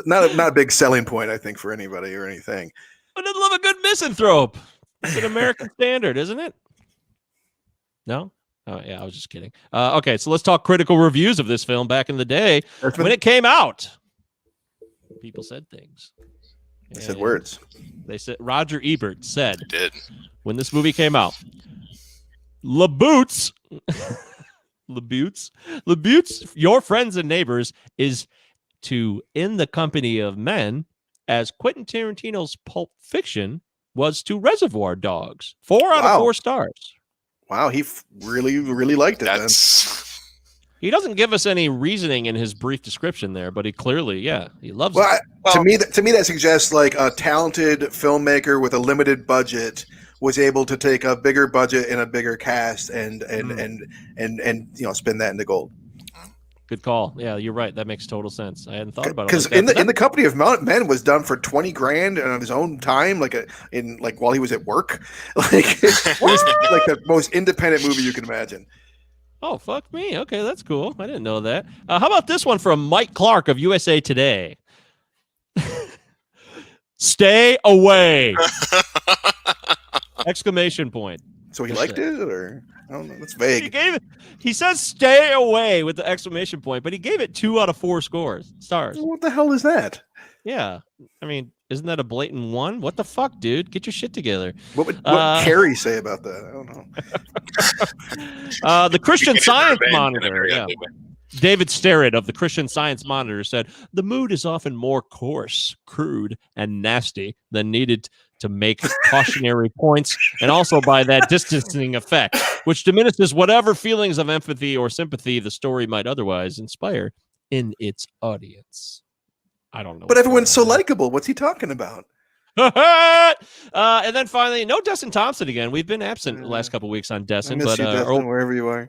Not a big selling point, I think, for anybody or anything. But I love a good misanthrope. It's an American standard, isn't it? No? Oh, yeah, I was just kidding. Okay, so let's talk critical reviews of this film back in the day. When it came out, people said things. They said words. They said, Roger Ebert said, when this movie came out, LaBute's, Your Friends and Neighbors is to In the Company of Men as Quentin Tarantino's Pulp Fiction was to Reservoir Dogs. 4 out of 4 stars. Wow, he really liked it. Then. He doesn't give us any reasoning in his brief description there, but he clearly, he loves it. To me, that suggests like a talented filmmaker with a limited budget was able to take a bigger budget and a bigger cast and spin that into gold. Good call. Yeah, you're right. That makes total sense. I hadn't thought about it. Because in the Company of Men was done for $20,000 on his own time, while he was at work. It's like the most independent movie you can imagine. Oh, fuck me. Okay, that's cool. I didn't know that. How about this one from Mike Clark of USA Today? Stay away! Exclamation point. So he liked it, or I don't know. That's vague. He says "stay away" with the exclamation point, but he gave it 2 out of 4 stars. What the hell is that? Yeah. I mean, isn't that a blatant one? What the fuck, dude? Get your shit together. What would Carrie say about that? I don't know. The Christian Science Revenge in a Monitor. very Yeah. ugly way. David Sterrett of the Christian Science Monitor said, the mood is often more coarse, crude, and nasty than needed to make cautionary points, and also by that distancing effect, which diminishes whatever feelings of empathy or sympathy the story might otherwise inspire in its audience. I don't know. But everyone's so likable. What's he talking about? And then finally, no Destin Thompson again. We've been absent the last couple weeks on Destin, I miss but you, Destin, wherever you are.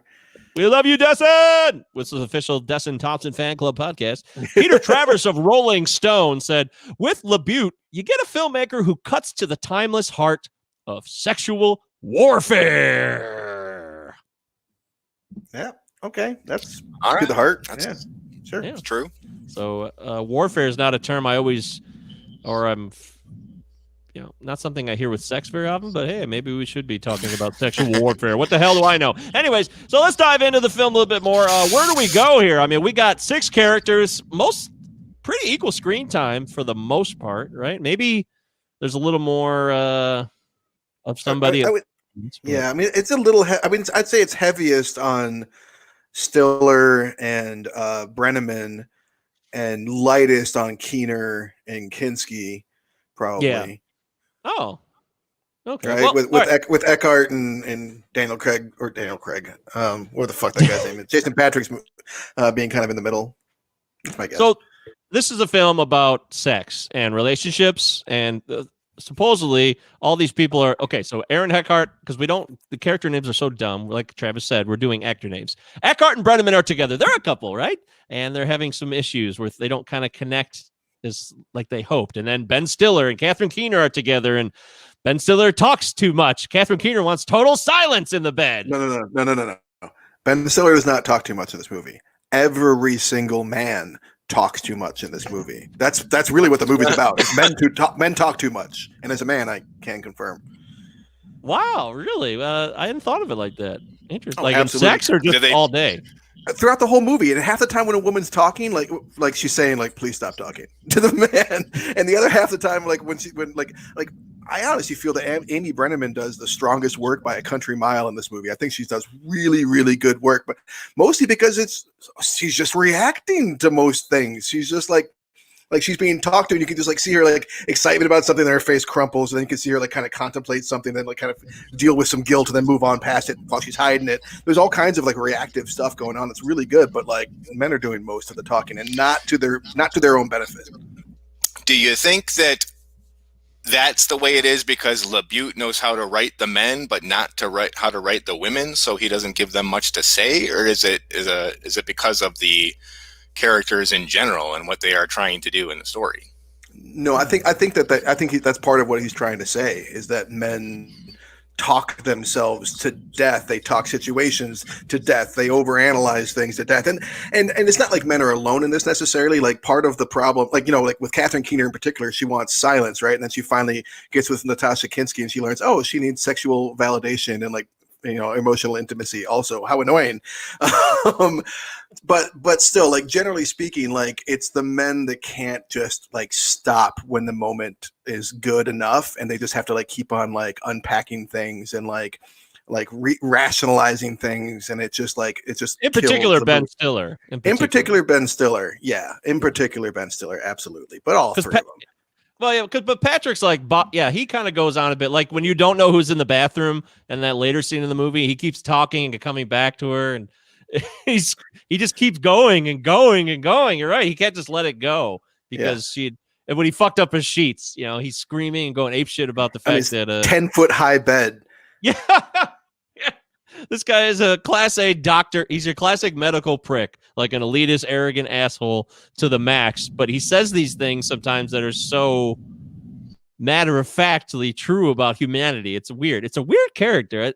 we love you, Destin! This is the official Destin Thompson fan club podcast. Peter Travers of Rolling Stone said, with LaBute, you get a filmmaker who cuts to the timeless heart of sexual warfare. Yeah. Okay. That's All to right. the heart. That's- Yeah. Sure. Yeah. It's true. So warfare is not a term I always, or I'm, not something I hear with sex very often, but hey, maybe we should be talking about sexual warfare. What the hell do I know? Anyways, so let's dive into the film a little bit more. Where do we go here? I mean, we got 6 characters, most pretty equal screen time for the most part, right? Maybe there's a little more of somebody. Yeah, I mean, it's a little. I'd say it's heaviest on Stiller and Brenneman, and lightest on Keener and Kinski, probably. Yeah. Oh, okay. Right, Well, with Eckhart and Daniel Craig, what the fuck that guy's name is? Jason Patrick's being kind of in the middle. That's my guess. So this is a film about sex and relationships, and supposedly all these people are okay. So Aaron Eckhart, because the character names are so dumb. Like Travis said, we're doing actor names. Eckhart and Brenneman are together. They're a couple, right? And they're having some issues where they don't kind of connect as like they hoped. And then Ben Stiller and Catherine Keener are together, and Ben Stiller talks too much. Catherine Keener wants total silence in the bed. No. Ben Stiller does not talk too much in this movie. Every single man talks too much in this movie. That's really what the movie's about. Men talk too much, and as a man, I can confirm. Wow, really? I hadn't thought of it like that. Interesting. Oh, like in absolutely. sex or just all day? Throughout the whole movie, and half the time when a woman's talking, like she's saying, like, please stop talking to the man, and the other half the time, like when I honestly feel that Amy Brenneman does the strongest work by a country mile in this movie. I think she does really, really good work, but mostly because she's just reacting to most things. She's just like she's being talked to, and you can just like see her like excitement about something, and her face crumples, and then you can see her like kind of contemplate something, then like kind of deal with some guilt, and then move on past it while she's hiding it. There's all kinds of like reactive stuff going on that's really good, but like men are doing most of the talking, and not to their own benefit. Do you think that that's the way it is because LaBute knows how to write the men, but not how to write the women, so he doesn't give them much to say, or is it because of the characters in general and what they are trying to do in the story? No, I think that's part of what he's trying to say is that men talk themselves to death. They talk situations to death. They overanalyze things to death. And it's not like men are alone in this necessarily. Like part of the problem, like with Catherine Keener in particular, she wants silence, right? And then she finally gets with Natasha Kinski, and she learns, she needs sexual validation and like emotional intimacy also. How annoying. But still, like generally speaking, like it's the men that can't just like stop when the moment is good enough, and they just have to like keep on like unpacking things and like rationalizing things, and it's just in particular Ben Stiller. In particular Ben Stiller, absolutely. But all three of them. Well, yeah, but Patrick's like, he kind of goes on a bit. Like when you don't know who's in the bathroom, and that later scene in the movie, he keeps talking and coming back to her, and he just keeps going and going and going. You're right. He can't just let it go because and when he fucked up his sheets, he's screaming and going apeshit about the fact that 10-foot high bed. Yeah. This guy is a class A doctor. He's your classic medical prick, like an elitist, arrogant asshole to the max. But he says these things sometimes that are so matter-of-factly true about humanity. It's weird. It's a weird character.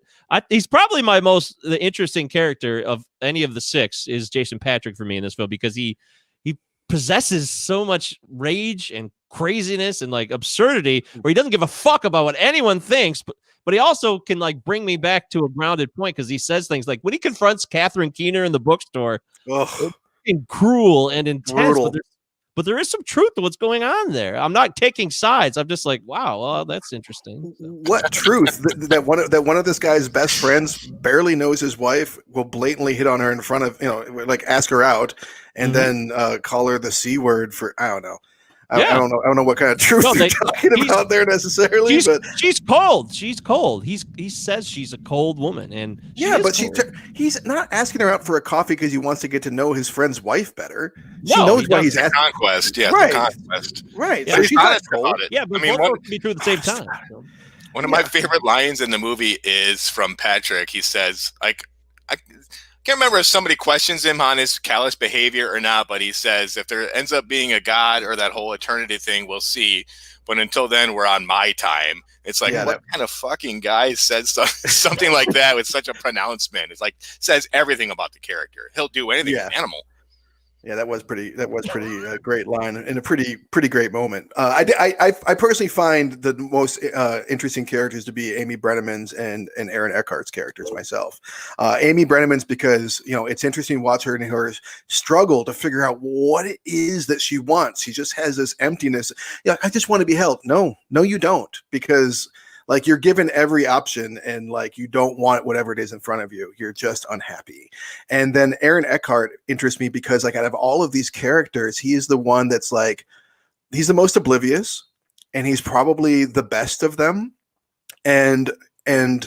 He's probably the interesting character of any of the 6 is Jason Patrick for me in this film, because he possesses so much rage and craziness and like absurdity where he doesn't give a fuck about what anyone thinks, but he also can like bring me back to a grounded point because he says things like when he confronts Catherine Keener in the bookstore, it's cruel and intense. but there is some truth to what's going on there. I'm not taking sides. I'm just like, wow, well, that's interesting. What truth that one of this guy's best friends barely knows his wife, will blatantly hit on her in front of, like ask her out, and then call her the C word for, I don't know. I don't know what kind of truth they're talking about there necessarily, but she's cold. She's cold. He says she's a cold woman, and he's not asking her out for a coffee because he wants to get to know his friend's wife better. No, she knows why he's asking. Conquest, yeah, right, conquest, right. Yeah, so she's honest about it. Yeah, but both can be true at the same time. So. One of my favorite lines in the movie is from Patrick. He says, like, I can't remember if somebody questions him on his callous behavior or not, but he says, if there ends up being a God or that whole eternity thing, we'll see. But until then, we're on my time. It's like, what kind of fucking guy says something like that with such a pronouncement? It's like, says everything about the character. He'll do anything an animal. Yeah, that was pretty great line and a pretty great moment. I personally find the most interesting characters to be Amy Brenneman's and Aaron Eckhart's characters myself. Amy Brenneman's because it's interesting to watch her and her struggle to figure out what it is that she wants. She just has this emptiness. I just want to be held. No, you don't, because like you're given every option and like you don't want whatever it is in front of you. You're just unhappy. And then Aaron Eckhart interests me because like out of all of these characters, he is the one that's like, he's the most oblivious and he's probably the best of them. And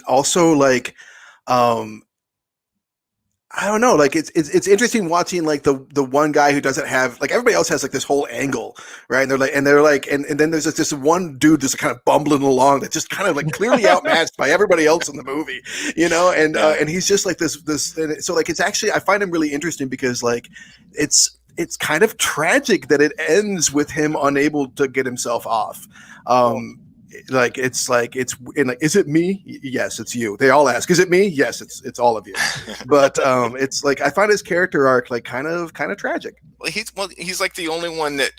also like, I don't know, like it's interesting watching like the one guy who doesn't have, like everybody else has like this whole angle, right? And they're like, and then there's this one dude that's kind of bumbling along that's just kind of like clearly outmatched by everybody else in the movie, and he's just like this, and so like it's actually, I find him really interesting because like it's kind of tragic that it ends with him unable to get himself off. Is it me? Yes, it's you. They all ask, is it me? Yes, it's all of you. But it's like I find his character arc like kind of tragic. He's like the only one that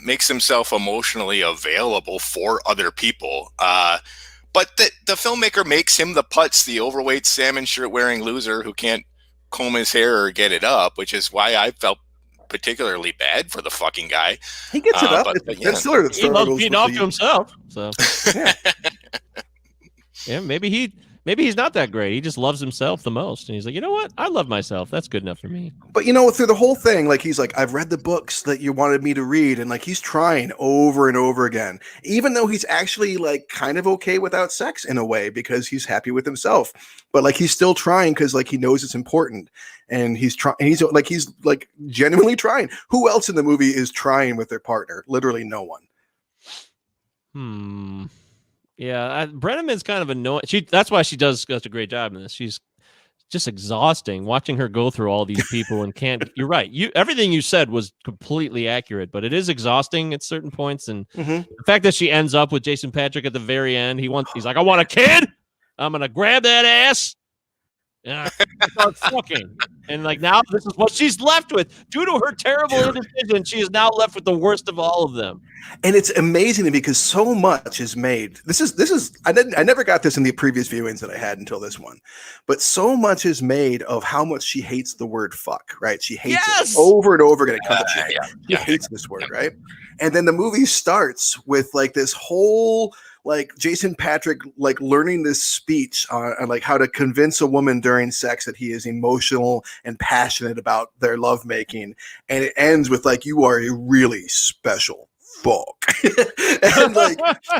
makes himself emotionally available for other people. But the filmmaker makes him the putz, the overweight salmon shirt wearing loser who can't comb his hair or get it up, which is why I felt particularly bad for the fucking guy. He gets it up. He loves beating off to himself. So yeah, maybe he's not that great. He just loves himself the most, and he's like, you know what? I love myself. That's good enough for me. But through the whole thing, like he's like, I've read the books that you wanted me to read, and like he's trying over and over again, even though he's actually like kind of okay without sex in a way because he's happy with himself. But like he's still trying because like he knows it's important, and he's trying. He's like genuinely trying. Who else in the movie is trying with their partner? Literally no one. Yeah, Brenneman's kind of annoying. That's why she does such a great job in this. She's just exhausting watching her go through all these people and can't. You're right. Everything you said was completely accurate, but it is exhausting at certain points. And the fact that she ends up with Jason Patrick at the very end, he's like, I want a kid. I'm gonna grab that ass. And start fucking. And like now, this is what she's left with. Due to her terrible indecision, she is now left with the worst of all of them. And it's amazing to me because so much is made. This is I never got this in the previous viewings that I had until this one, but so much is made of how much she hates the word fuck. Right? She hates it over and over again. She hates this word, right? And then the movie starts with like this whole. Like Jason Patrick, like learning this speech on like how to convince a woman during sex that he is emotional and passionate about their lovemaking, and it ends with like, "You are a really special fuck,"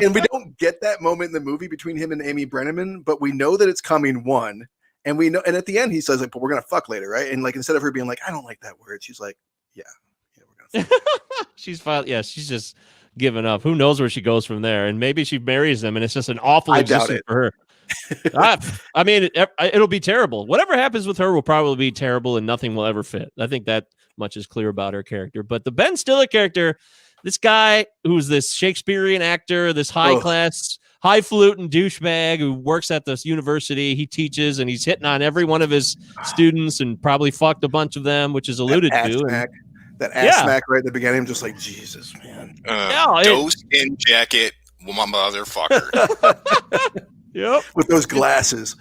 and we don't get that moment in the movie between him and Amy Brenneman, but we know that it's coming. One, and we know, and at the end he says like, "But we're gonna fuck later, right?" And like instead of her being like, "I don't like that word," she's like, "Yeah, we're gonna fuck." She's just. Given up. Who knows where she goes from there? And maybe she marries him, and it's just an awful existence for her. I mean, it'll be terrible. Whatever happens with her will probably be terrible, and nothing will ever fit. I think that much is clear about her character. But the Ben Stiller character, this guy who's this Shakespearean actor, this high class, highfalutin douchebag who works at this university, he teaches, and he's hitting on every one of his students, and probably fucked a bunch of them, which is alluded to. That ass smack right at the beginning, I'm just like, Jesus, man. Doe skin jacket, motherfucker. Yep. With those glasses.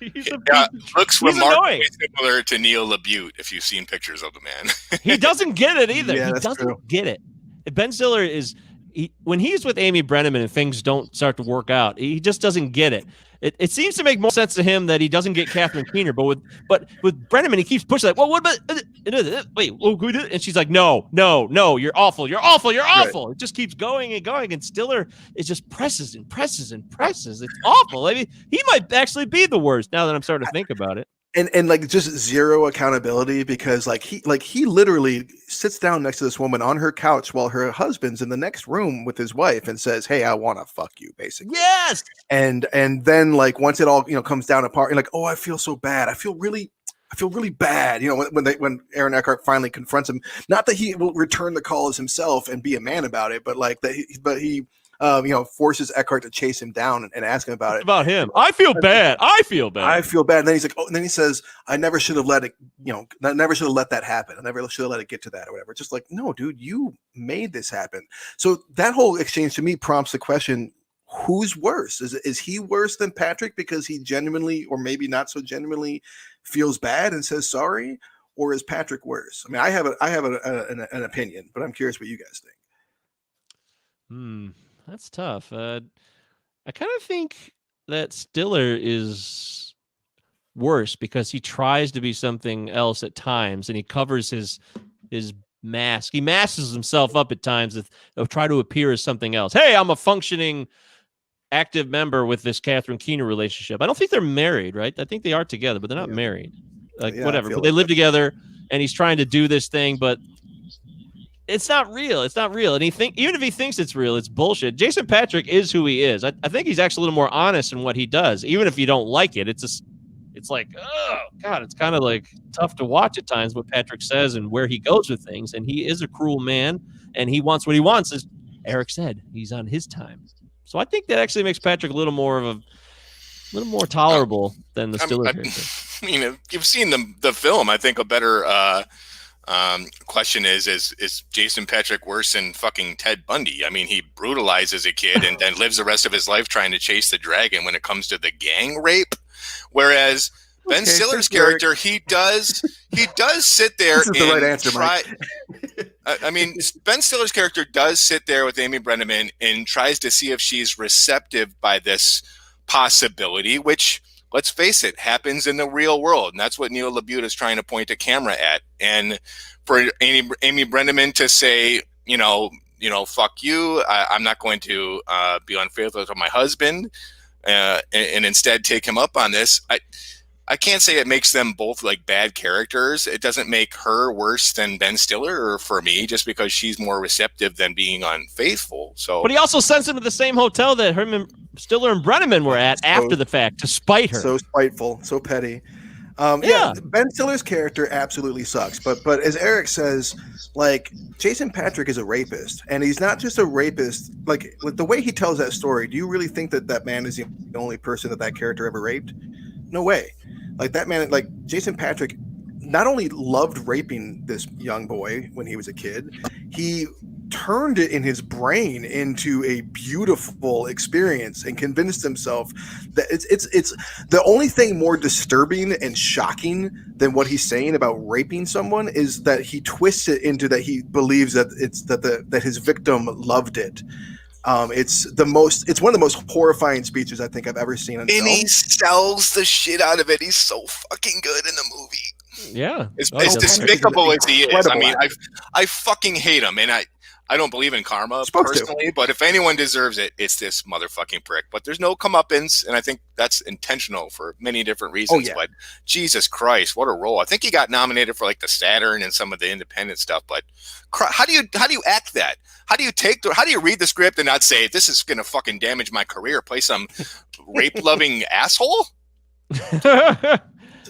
He's a Yeah, piece of- looks he's remarkably annoying. similar to Neil LaBute if you've seen pictures of the man. He doesn't get it either. Yeah, He that's doesn't true. get it. Ben Stiller is when he's with Amy Brenneman and things don't start to work out, he just doesn't get it. It seems to make more sense to him that he doesn't get Catherine Keener, but with Brenneman, he keeps pushing like, well, what about wait, and she's like, no, you're awful, you're awful. Right. It just keeps going and going, and Stiller is just presses and presses and presses. It's awful. I mean, he might actually be the worst now that I'm starting to think about it. And like just zero accountability because he literally sits down next to this woman on her couch while her husband's in the next room with his wife and says, "Hey, I want to fuck you," basically. Yes. And then like once it all comes down apart, you're like, "Oh, I feel so bad. I feel really bad." When Aaron Eckhart finally confronts him, not that he will return the calls himself and be a man about it, but like that, he forces Eckhart to chase him down and ask him about it. About him. I feel bad. I feel bad. And then he's like, oh, and then he says, I never should have let it, I never should have let that happen. I never should have let it get to that or whatever. Just like, no, dude, you made this happen. So that whole exchange to me prompts the question, who's worse? Is he worse than Patrick because he genuinely, or maybe not so genuinely, feels bad and says sorry? Or is Patrick worse? I mean, I have an opinion, but I'm curious what you guys think. That's tough. I kind of think that Stiller is worse because he tries to be something else at times, and he covers his mask. He masks himself up at times to try to appear as something else. Hey, I'm a functioning, active member with this Catherine Keener relationship. I don't think they're married, right? I think they are together, but they're not married. Whatever. But they live together, and he's trying to do this thing, but it's not real. It's not real. And even if he thinks it's real, it's bullshit. Jason Patrick is who he is. I think he's actually a little more honest in what he does. Even if you don't like it, it's like, oh God, it's kind of like tough to watch at times what Patrick says and where he goes with things. And he is a cruel man, and he wants what he wants. As Eric said, he's on his time. So I think that actually makes Patrick a little more tolerable than the Stiller character. I mean, if you've seen the film, I think a better question is Jason Patrick worse than fucking Ted Bundy? I mean, he brutalizes a kid and then lives the rest of his life trying to chase the dragon when it comes to the gang rape. Whereas Ben Stiller's character, he does sit there and the right answer, try. I mean, Ben Stiller's character does sit there with Amy Brenneman and tries to see if she's receptive by this possibility, which, let's face it, happens in the real world. And that's what Neil LaBute is trying to point the camera at. And for Amy Brenneman to say, fuck you, I'm not going to be unfaithful to my husband, and instead take him up on this. I can't say it makes them both like bad characters. It doesn't make her worse than Ben Stiller or for me, just because she's more receptive than being unfaithful. So, but he also sends him to the same hotel that Stiller and Brenneman were at after the fact to spite her. So spiteful, so petty. Ben Stiller's character absolutely sucks. But as Eric says, like, Jason Patrick is a rapist, and he's not just a rapist. Like the way he tells that story, do you really think that man is the only person that character ever raped? No way. Like that man, like Jason Patrick, not only loved raping this young boy when he was a kid, he turned it in his brain into a beautiful experience and convinced himself that it's the only thing more disturbing and shocking than what he's saying about raping someone is that he twists it into that he believes that that his victim loved it. It's one of the most horrifying speeches I think I've ever seen on film. And he sells the shit out of it. He's so fucking good in the movie. Yeah. As despicable as he is. I mean, I fucking hate him, and I don't believe in karma personally, but if anyone deserves it, it's this motherfucking prick. But there's no comeuppance, and I think that's intentional for many different reasons. Oh, yeah. But Jesus Christ, what a role! I think he got nominated for like the Saturn and some of the independent stuff. But how do you act that? How do you read the script and not say this is going to fucking damage my career? Play some rape loving asshole?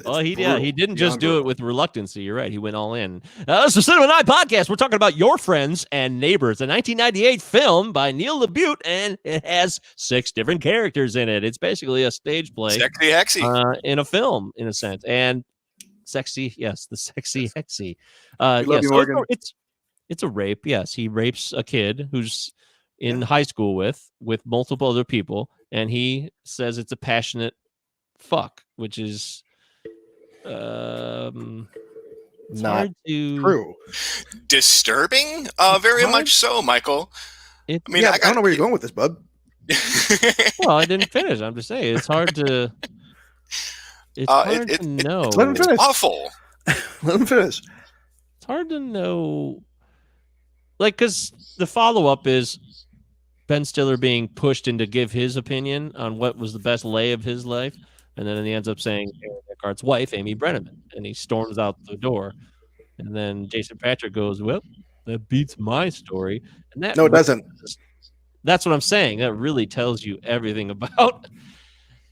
Well, he didn't just do it with reluctancy. You're right. He went all in. This is the Cinema Night Podcast. We're talking about Your Friends and Neighbors, a 1998 film by Neil LaBute, and it has 6 different characters in it. It's basically a stage play. Sexy Hexy. In a film, in a sense. And sexy, yes, the sexy Hexy. It's a rape, yes. He rapes a kid who's in high school with multiple other people, and he says it's a passionate fuck, which is it's Not hard to true. Disturbing? Very hard. much so, Michael. It, I mean, Yeah, I don't know where you're going with this, bud. well, I didn't finish. I'm just saying it's hard to. It's hard to know. Let him finish. Awful. Let him finish. It's hard to know, like, because the follow-up is Ben Stiller being pushed into give his opinion on what was the best lay of his life, and then he ends up saying Aaron Eckhart's wife, Amy Brenneman, and he storms out the door, and then Jason Patrick goes, "Well, that beats my story," and that No, it doesn't. That's what I'm saying. That really tells you everything about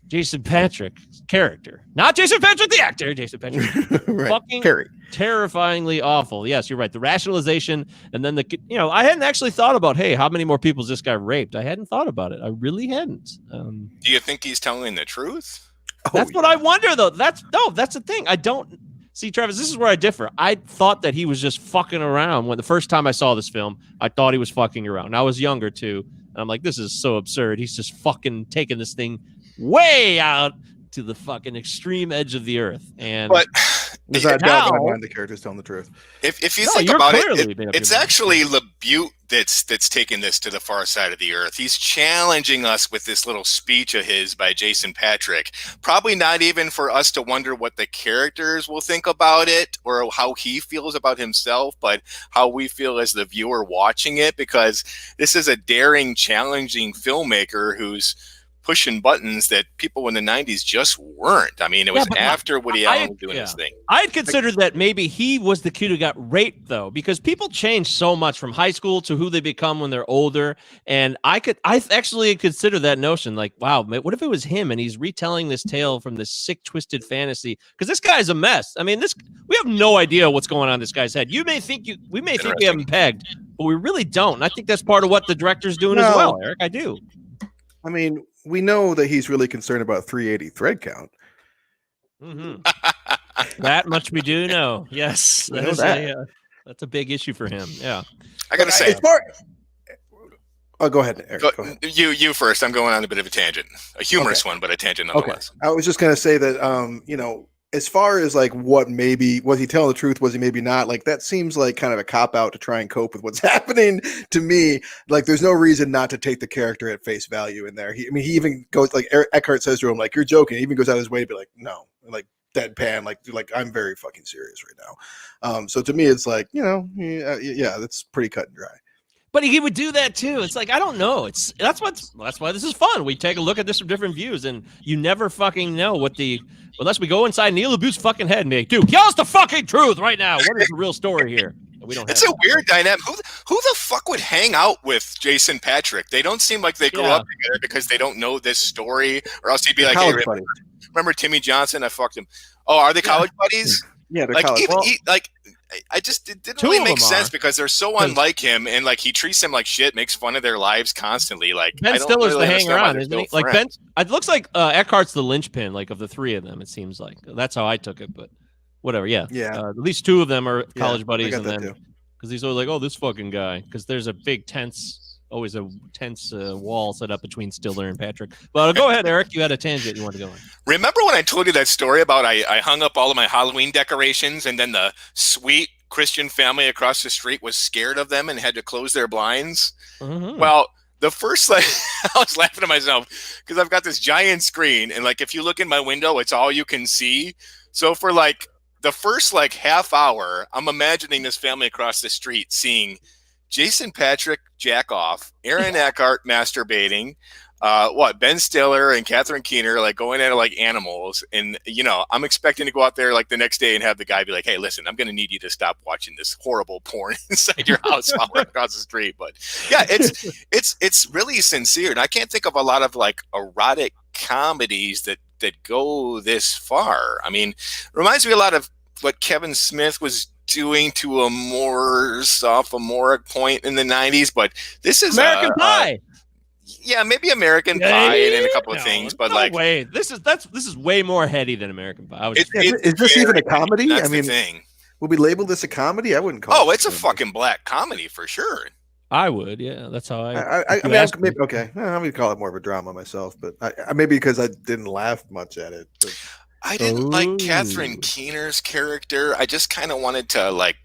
Jason Patrick's character, not Jason Patrick the actor. Jason Patrick, Right. fucking Carrie. terrifyingly awful. Yes, you're right. The rationalization, and then I hadn't actually thought about, hey, how many more people this guy raped? I hadn't thought about it. I really hadn't. Do you think he's telling the truth? That's what I wonder, though. That's the thing. I don't see, Travis. This is where I differ. I thought that he was just fucking around when the first time I saw this film. I thought he was fucking around. And I was younger too. And I'm like, this is so absurd. He's just fucking taking this thing way out to the fucking extreme edge of the earth. And But There's that now- doubt in my mind the character's telling the truth. if you No, think you're about it, clearly made up it's your mind. actually LeBute that's taken this to the far side of the earth. He's challenging us with this little speech of his by Jason Patrick. Probably not even for us to wonder what the characters will think about it or how he feels about himself, but how we feel as the viewer watching it, because this is a daring, challenging filmmaker who's pushing buttons that people in the 90s just weren't. I mean, it was but after Woody Allen was doing his thing. I had considered that maybe he was the kid who got raped, though, because people change so much from high school to who they become when they're older. And I actually consider that notion like, wow, what if it was him and he's retelling this tale from this sick, twisted fantasy? Because this guy's a mess. I mean, we have no idea what's going on in this guy's head. We may think we have him pegged, but we really don't. And I think that's part of what the director's doing as well, Eric. I do. I mean, we know that he's really concerned about 380 thread count. Mm-hmm. That much we do know. Yes, We know that. that's a big issue for him. Yeah. I gotta say, Oh, go ahead, Eric. Go ahead. you first. I'm going on a bit of a tangent, a humorous one, but a tangent nonetheless. I was just gonna say that, as far as like what maybe was he telling the truth, was he maybe not? Like that seems like kind of a cop out to try and cope with what's happening to me. Like there's no reason not to take the character at face value in there. He even goes like Eckhart says to him, like, you're joking. He even goes out of his way to be like, no, like deadpan, like I'm very fucking serious right now. So to me, it's like, yeah, that's pretty cut and dry. But he would do that too. It's like, I don't know. That's why this is fun. We take a look at this from different views, and you never fucking know unless we go inside Neil LaBute's fucking head and be like, dude, tell us the fucking truth right now. What is the real story here? And we don't. It's a weird dynamic. Who the fuck would hang out with Jason Patrick? They don't seem like they grow up together because they don't know this story, or else he'd be like, hey, remember Timmy Johnson? I fucked him. Oh, are they college buddies? Yeah, they're like college. it didn't really make sense because they're so unlike him, and like he treats them like shit, makes fun of their lives constantly. Like Ben Stiller's the hang around, isn't he? Like Ben, it looks like Eckhart's the linchpin, like of the three of them. It seems like that's how I took it, but whatever. Yeah. At least two of them are college buddies, and then because he's always like, oh, this fucking guy, because there's a big always a tense wall set up between Stiller and Patrick. But go ahead, Eric. You had a tangent you want to go on. Remember when I told you that story about I hung up all of my Halloween decorations, and then the sweet Christian family across the street was scared of them and had to close their blinds? Mm-hmm. Well, the first I was laughing to myself because I've got this giant screen, and like if you look in my window, it's all you can see. So for like the first like half hour, I'm imagining this family across the street seeing Jason Patrick jack off, Aaron Eckhart masturbating, Ben Stiller and Catherine Keener like going at it like animals. And, I'm expecting to go out there like the next day and have the guy be like, hey, listen, I'm going to need you to stop watching this horrible porn inside your house while we're across the street. But yeah, it's really sincere. And I can't think of a lot of like erotic comedies that go this far. I mean, it reminds me a lot of what Kevin Smith was doing to a more sophomoric point in the 90s, but this is American Pie. Yeah, maybe American Pie and a couple of things, but wait, this is way more heady than American Pie. Is this even a comedy? That's the thing. Would we label this a comedy? I wouldn't call it. Oh, it's a fucking black comedy for sure. I would, yeah. That's how I if you mean, asked me. maybe, okay. I'm gonna call it more of a drama myself, but I maybe because I didn't laugh much at it. But I didn't like Catherine Oh. Keener's character. I just kind of wanted to like.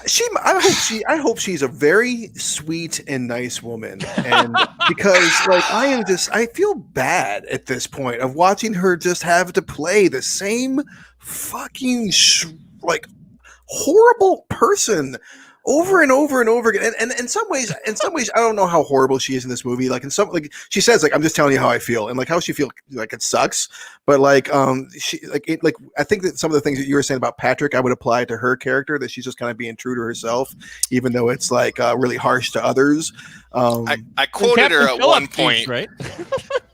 I hope she's a very sweet and nice woman, and because like I feel bad at this point of watching her just have to play the same fucking like horrible person over and over and over again. And in some ways, I don't know how horrible she is in this movie. Like in some, like she says, like I'm just telling you how I feel, and like how she feel, like it sucks. But like she like I think that some of the things that you were saying about Patrick, I would apply to her character, that she's just kind of being true to herself, even though it's like really harsh to others. I quoted her at one point. Right?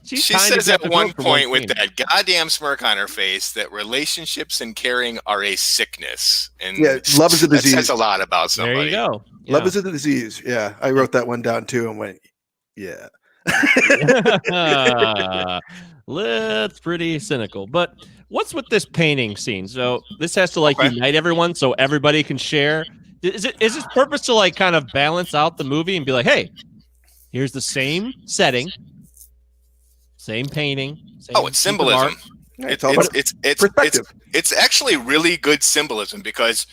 She says at one point with that goddamn smirk on her face that relationships and caring are a sickness, and yeah, love is a disease. That says a lot about somebody. There you go. Yeah. Love is a disease. Yeah, I wrote that one down too, and went, yeah. That's pretty cynical. But what's with this painting scene? So this has to like unite everyone, so everybody can share. Is its purpose to like kind of balance out the movie and be like, hey, here's the same setting, same painting. Same it's symbolism. It's actually really good symbolism, because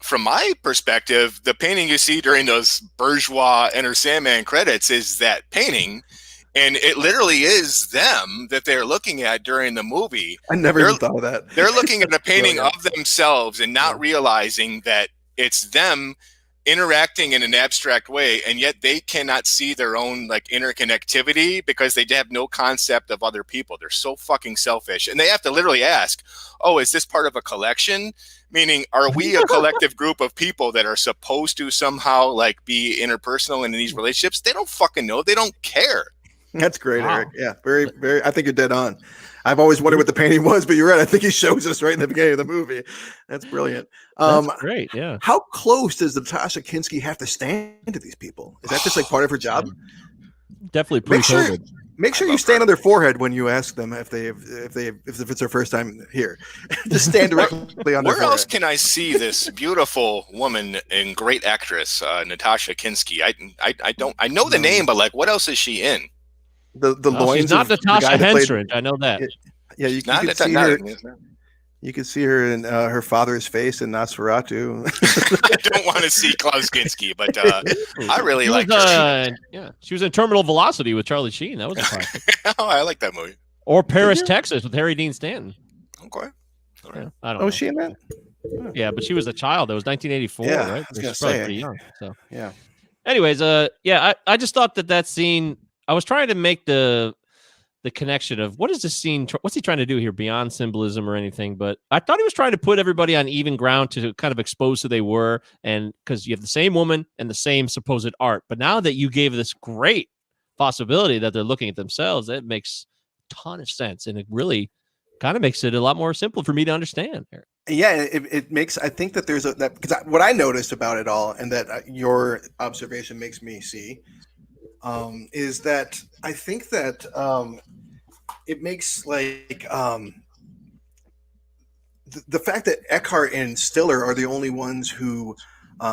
from my perspective, the painting you see during those bourgeois Enter Sandman credits is that painting, and it literally is them that they're looking at during the movie. I never even thought of that. They're looking at a painting of themselves and not realizing that it's them interacting in an abstract way, and yet they cannot see their own like interconnectivity because they have no concept of other people. They're so fucking selfish, and they have to literally ask, oh, is this part of a collection? Meaning, are we a collective group of people that are supposed to somehow like be interpersonal in these relationships? They don't fucking know. They don't care. That's great, wow. Eric. Yeah, very, very. I think you're dead on. I've always wondered what the painting was, but you're right. I think he shows us right in the beginning of the movie. That's brilliant. That's great. Yeah. How close does Natasha Kinski have to stand to these people? Is that just like part of her job? Definitely pre-COVID. Make sure you stand on their forehead when you ask them if it's their first time here. Just stand directly on their forehead. Where else can I see this beautiful woman and great actress, Natasha Kinski? I know the name, but like, what else is she in? The loins. She's not Natasha Henstridge. I know that. Yeah, you can see her. You can see her in her father's face in Nosferatu. I don't want to see Klaus Kinski, but I really like her. Yeah, she was in Terminal Velocity with Charlie Sheen. That was a classic. Oh, I like that movie. Or Paris, Texas with Harry DeanStanton. Okay. Yeah, I don't know. Was she in that? Yeah, but she was a child. That was 1984, yeah, right? I was gonna say say pretty young. So yeah. Anyways, I just thought that scene. I was trying to make the connection of what is this scene? What's he trying to do here beyond symbolism or anything? But I thought he was trying to put everybody on even ground to kind of expose who they were. And because you have the same woman and the same supposed art. But now that you gave this great possibility that they're looking at themselves, that makes a ton of sense. And it really kind of makes it a lot more simple for me to understand. Yeah, it makes, I think that there's because what I noticed about it all, and that your observation makes me see, is that I think that it makes like the fact that Eckhart and Stiller are the only ones who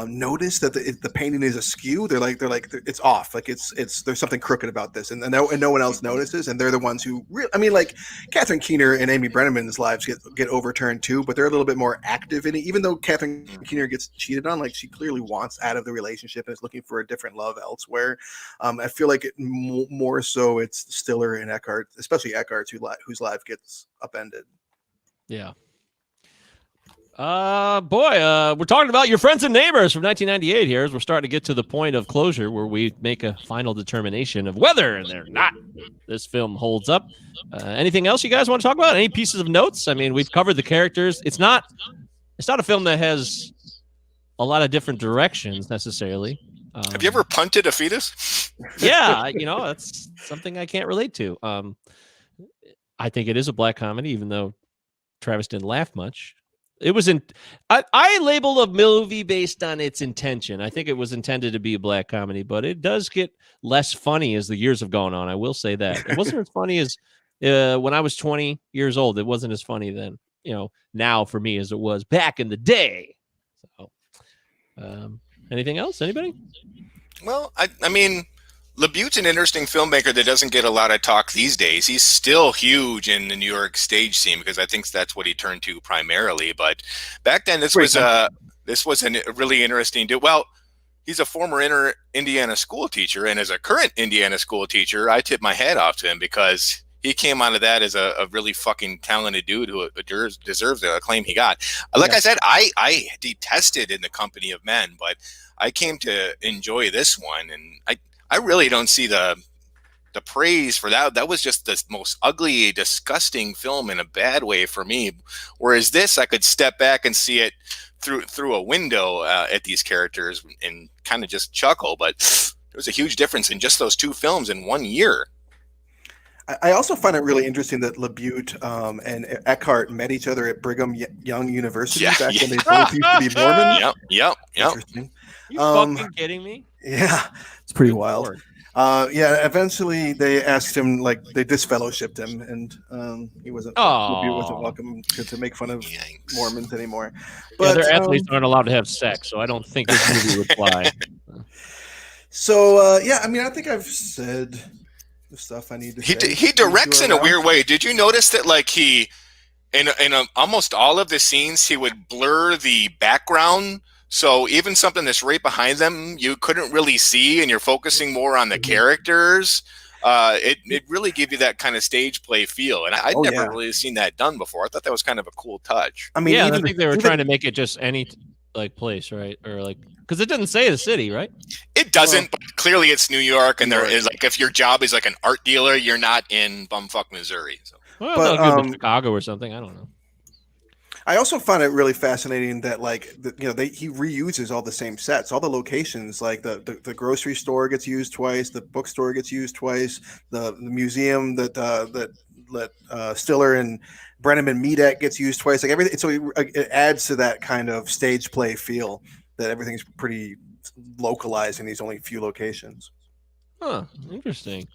notice that the painting is askew. They're like it's off. Like it's there's something crooked about this, and no one else notices. And they're the ones who I mean, like Catherine Keener and Amy Brenneman's lives get overturned too, but they're a little bit more active in it. Even though Catherine Keener gets cheated on, like she clearly wants out of the relationship and is looking for a different love elsewhere. I feel like more so it's Stiller and Eckhart, especially Eckhart, whose life gets upended. Yeah. We're talking about Your Friends and Neighbors from 1998 here, as we're starting to get to the point of closure where we make a final determination of whether or not this film holds up. Anything else you guys want to talk about? Any pieces of notes? I mean, we've covered the characters. It's not a film that has a lot of different directions necessarily. Have you ever punted a fetus? Yeah, that's something I can't relate to. I think it is a black comedy, even though Travis didn't laugh much. It was I labeled a movie based on its intention. I think it was intended to be a black comedy, but it does get less funny as the years have gone on. I will say that it wasn't as funny as when I was 20 years old. It wasn't as funny then, now for me as it was back in the day. So, anything else? Anybody? Well, I mean, LeBute's an interesting filmmaker that doesn't get a lot of talk these days. He's still huge in the New York stage scene because I think that's what he turned to primarily. But back then, Great country. this was a really interesting dude. Well, he's a former Indiana school teacher, and as a current Indiana school teacher, I tip my hat off to him because he came out of that as a really fucking talented dude who deserves the acclaim he got. Like Yeah. I said, I detested In the Company of Men, but I came to enjoy this one, and I really don't see the praise for that. That was just the most ugly, disgusting film in a bad way for me. Whereas this, I could step back and see it through a window at these characters and kind of just chuckle. But there was a huge difference in just those two films in 1 year. I also find it really interesting that LeBute and Eckhart met each other at Brigham Young University Yeah, back yeah. when they both used to be Mormon. Yep. Interesting. You Um, fucking kidding me? Yeah, it's pretty Good wild. Lord. Yeah, eventually they asked him, like, they disfellowshipped him, and he wasn't. LeBute wasn't Aw. welcome to make fun of Yikes. Mormons anymore. Yeah, But their athletes aren't allowed to have sex, so I don't think this movie would fly. yeah, I mean, I think I've said the stuff I need to say. He directs in a weird way. Did you notice that, like, he in almost all of the scenes he would blur the background, so even something that's right behind them you couldn't really see, and you're focusing more on the characters. It really gave you that kind of stage play feel, and I'd never really seen that done before. I thought that was kind of a cool touch. I mean, Yeah, I even think they were trying to make it just any like place, right? Or like, because it didn't say the city, right? It doesn't, but clearly it's New York, and New there York. is, like, if your job is like an art dealer, you're not in bumfuck Missouri. So. Well, But, they'll give it Chicago or something. I don't know. I also find it really fascinating that, like, he reuses all the same sets, all the locations. Like the grocery store gets used twice, the bookstore gets used twice, the museum that Stiller and Brenneman meet at gets used twice. Like everything, so it adds to that kind of stage play feel that everything's pretty localized in these only few locations. Huh. Interesting.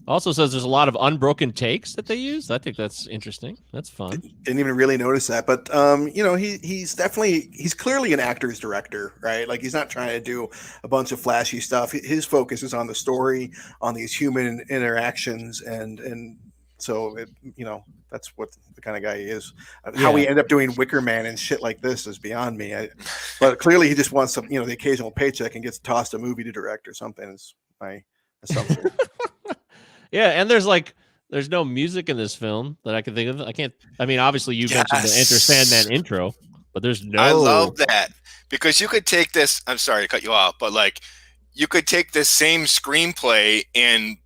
Also says there's a lot of unbroken takes that they use. I think that's interesting. That's fun. Didn't even really notice that, but he's clearly an actor's director, right? Like, he's not trying to do a bunch of flashy stuff. His focus is on the story, on these human interactions, and so that's what the kind of guy he is. How we end up doing Wicker Man and shit like this is beyond me. But clearly he just wants some, the occasional paycheck and gets tossed a movie to direct or something. Is my assumption. Yeah, and there's no music in this film that I can think of. I mean, obviously you mentioned the Enter Sandman intro, but there's no. I love that, because you could take this. I'm sorry to cut you off, but, like, you could take this same screenplay and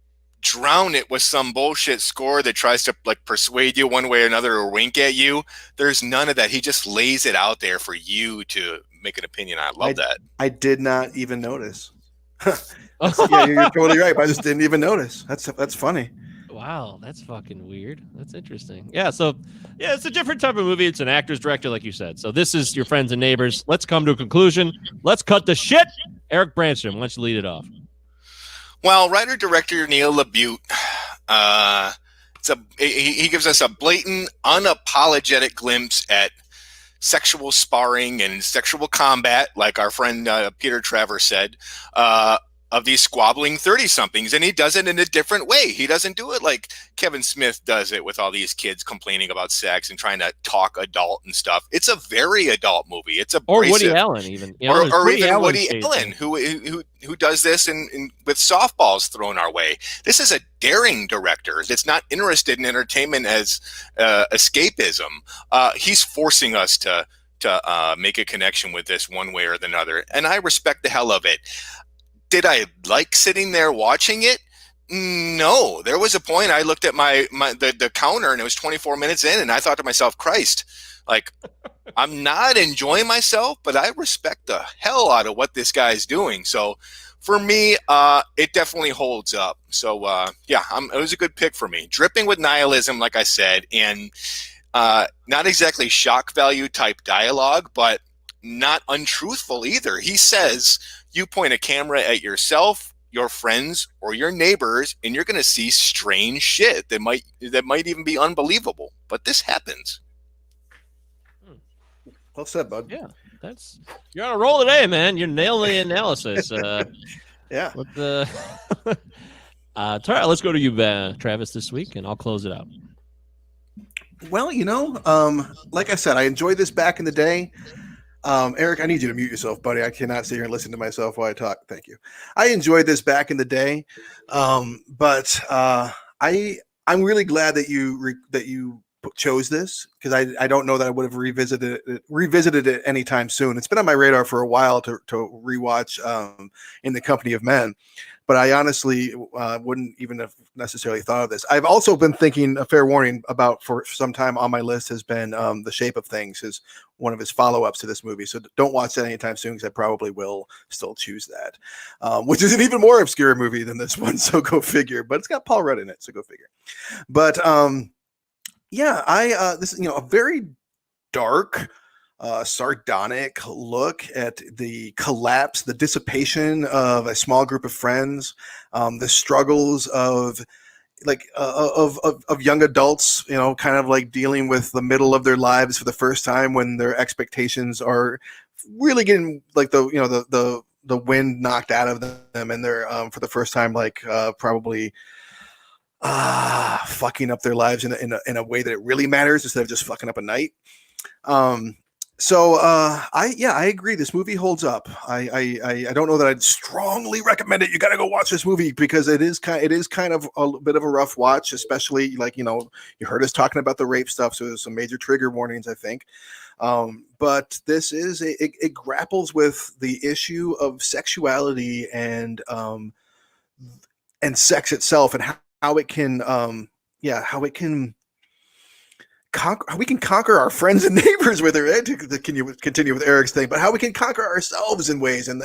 drown it with some bullshit score that tries to, like, persuade you one way or another or wink at you. There's none of that. He just lays it out there for you to make an opinion. I love that. I did not even notice. Yeah, you're totally right. But I just didn't even notice. That's funny. Wow, that's fucking weird. That's interesting. Yeah, so it's a different type of movie. It's an actor's director, like you said. So this is Your Friends and Neighbors. Let's come to a conclusion. Let's cut the shit. Eric Branstrom, why don't you lead it off? Well, writer-director Neil LaBute, he gives us a blatant, unapologetic glimpse at sexual sparring and sexual combat, like our friend Peter Travers said, of these squabbling 30-somethings, and he does it in a different way. He doesn't do it like Kevin Smith does it with all these kids complaining about sex and trying to talk adult and stuff. It's a very adult movie. It's abrasive. Or Woody Allen, even. Or even Woody Allen, who does this with softballs thrown our way. This is a daring director that's not interested in entertainment as escapism. He's forcing us to make a connection with this one way or another, and I respect the hell of it. Did I like sitting there watching it? No. There was a point I looked at the counter and it was 24 minutes in, and I thought to myself, Christ, like, I'm not enjoying myself, but I respect the hell out of what this guy's doing. So for me, it definitely holds up. So it was a good pick for me. Dripping with nihilism, like I said, and not exactly shock value type dialogue, but not untruthful either. He says, you point a camera at yourself, your friends, or your neighbors, and you're going to see strange shit that might even be unbelievable. But this happens. Well said, bud. Yeah, you're on a roll today, man. You're nailing the analysis. Yeah. What the? Let's go to you, Travis, this week, and I'll close it out. Well, like I said, I enjoyed this back in the day. Eric, I need you to mute yourself, buddy. I cannot sit here and listen to myself while I talk. Thank you. I enjoyed this back in the day, but I'm really glad that you chose this, because I don't know that I would have revisited it anytime soon. It's been on my radar for a while to rewatch In the Company of Men, but I honestly wouldn't even have necessarily thought of this. I've also been thinking, a fair warning, about for some time on my list has been The Shape of Things, is one of his follow-ups to this movie. So don't watch that anytime soon, because I probably will still choose that, which is an even more obscure movie than this one. So go figure. But it's got Paul Rudd in it, so go figure. But yeah, this is a very dark, sardonic look at the collapse, the dissipation of a small group of friends, the struggles of young adults, kind of like dealing with the middle of their lives for the first time, when their expectations are really getting like the wind knocked out of them, and they're for the first time probably fucking up their lives in a way that it really matters, instead of just fucking up a night. I agree. This movie holds up. I don't know that I'd strongly recommend it. You got to go watch this movie, because it is kind of a bit of a rough watch, especially you heard us talking about the rape stuff, so there's some major trigger warnings, I think. But this is it grapples with the issue of sexuality and sex itself, and how it can how it can how we can conquer our friends and neighbors with it, can you continue with Eric's thing, but how we can conquer ourselves in ways and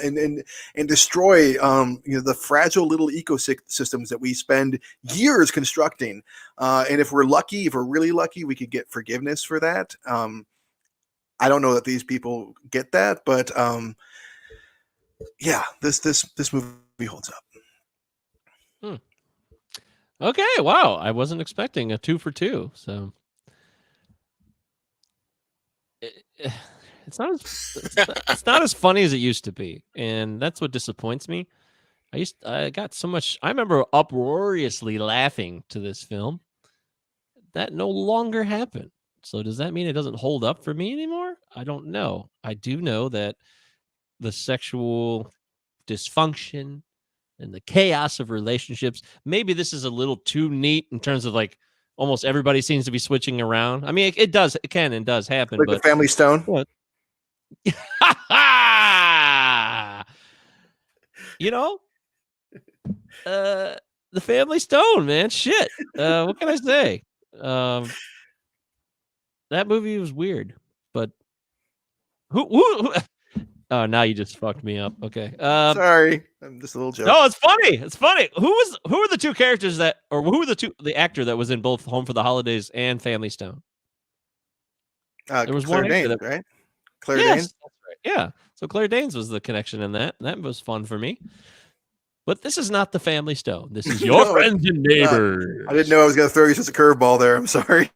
destroy the fragile little ecosystems that we spend years constructing, and if we're really lucky, we could get forgiveness for that. I don't know that these people get that, but this movie holds up. Okay, wow, I wasn't expecting a 2 for 2, so it's not as funny as it used to be, and that's what disappoints me. I got so much. I remember uproariously laughing to this film. That no longer happened. So does that mean it doesn't hold up for me anymore? I don't know. I do know that the sexual dysfunction and the chaos of relationships, maybe this is a little too neat in terms of like almost everybody seems to be switching around. I mean, it can and does happen, Like but the Family Stone. What? The Family Stone, man. Shit. What can I say? That movie was weird, but who oh, now you just fucked me up. Okay. Sorry, I'm just a little joke. No, it's funny. It's funny. Who were the two characters who were the actor that was in both Home for the Holidays and Family Stone? There was Claire one actor Danes, right? Claire yes, Danes. that's right. Yeah. So Claire Danes was the connection in that. That was fun for me. But this is not the Family Stone. This is your friends and neighbors. I didn't know I was going to throw you such a curveball there. I'm sorry.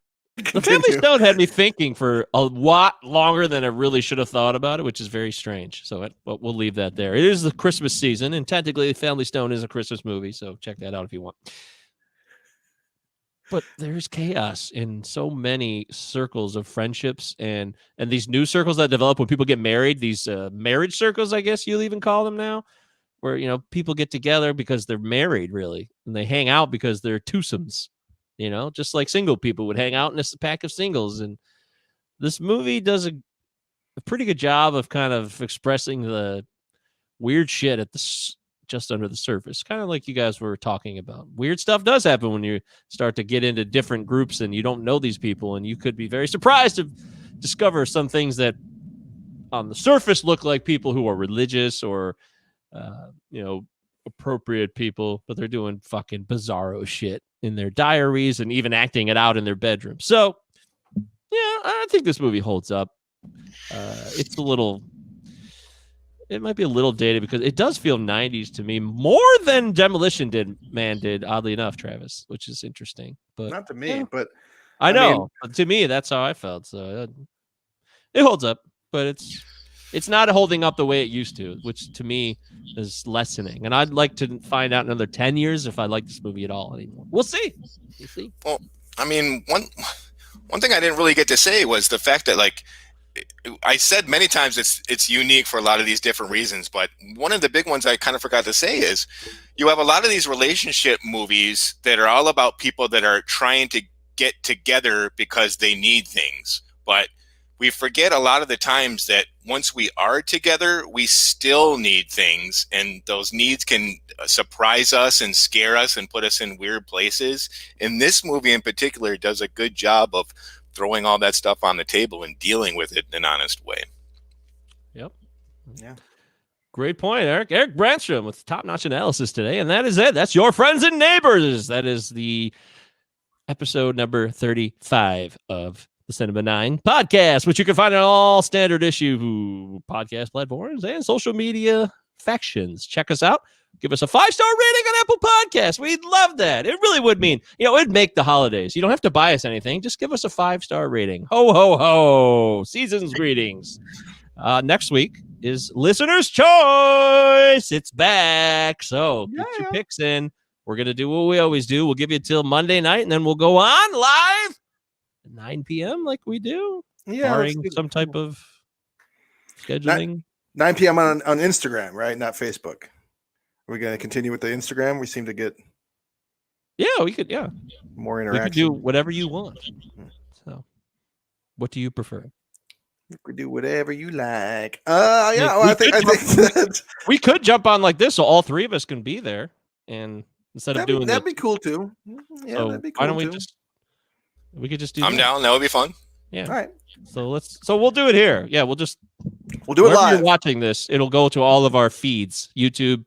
The Family Stone had me thinking for a lot longer than I really should have thought about it, which is very strange. But we'll leave that there. It is the Christmas season, and technically, Family Stone is a Christmas movie, so check that out if you want. But there's chaos in so many circles of friendships and these new circles that develop when people get married. These marriage circles, I guess you'll even call them now, where people get together because they're married, really, and they hang out because they're twosomes. Just like single people would hang out in a pack of singles. And this movie does a pretty good job of kind of expressing the weird shit at just under the surface, kind of like you guys were talking about. Weird stuff does happen when you start to get into different groups and you don't know these people, and you could be very surprised to discover some things that on the surface look like people who are religious or appropriate people, but they're doing fucking bizarro shit in their diaries and even acting it out in their bedroom. So yeah, I think this movie holds up. It might be a little dated because it does feel 90s to me more than Demolition Man did, oddly enough, Travis, which is interesting. But not to me, but I know. But to me, that's how I felt. So it holds up, but it's it's not holding up the way it used to, which to me is lessening. And I'd like to find out in another 10 years if I like this movie at all anymore. We'll see. We'll see. Well, I mean, one thing I didn't really get to say was the fact that, like, I said many times it's unique for a lot of these different reasons, but one of the big ones I kind of forgot to say is you have a lot of these relationship movies that are all about people that are trying to get together because they need things. But we forget a lot of the times that once we are together, we still need things, and those needs can surprise us and scare us and put us in weird places. And this movie in particular does a good job of throwing all that stuff on the table and dealing with it in an honest way. Yep. Yeah. Great point, Eric. Eric Branstrom with top-notch analysis today, and that is it. That's Your Friends and Neighbors. That is the episode number 35 of the Cinema 9 podcast, which you can find on all standard issue podcast platforms and social media factions. Check us out. Give us a 5-star rating on Apple Podcasts. We'd love that. It really would mean, it'd make the holidays. You don't have to buy us anything. Just give us a 5-star rating. Ho, ho, ho. Season's greetings. Next week is Listener's Choice. It's back. So get your picks in. We're going to do what we always do. We'll give you till Monday night, and then we'll go on live at 9 p.m. like we do. Yeah. Barring some type of scheduling. 9 p.m. on Instagram, right? Not Facebook. Are we going to continue with the Instagram? We seem to get We could more we interaction. could do whatever you want. So what do you prefer? You could do whatever you like. I think that We could jump on like this so all three of us can be there, and instead of doing that'd be cool too. Yeah, so that'd be cool. why don't we too. we could just do I'm that. down. That would be fun. Yeah. All right. So we'll do it here. Yeah, we'll do it Wherever live. you're You're watching this, it'll go to all of our feeds, YouTube,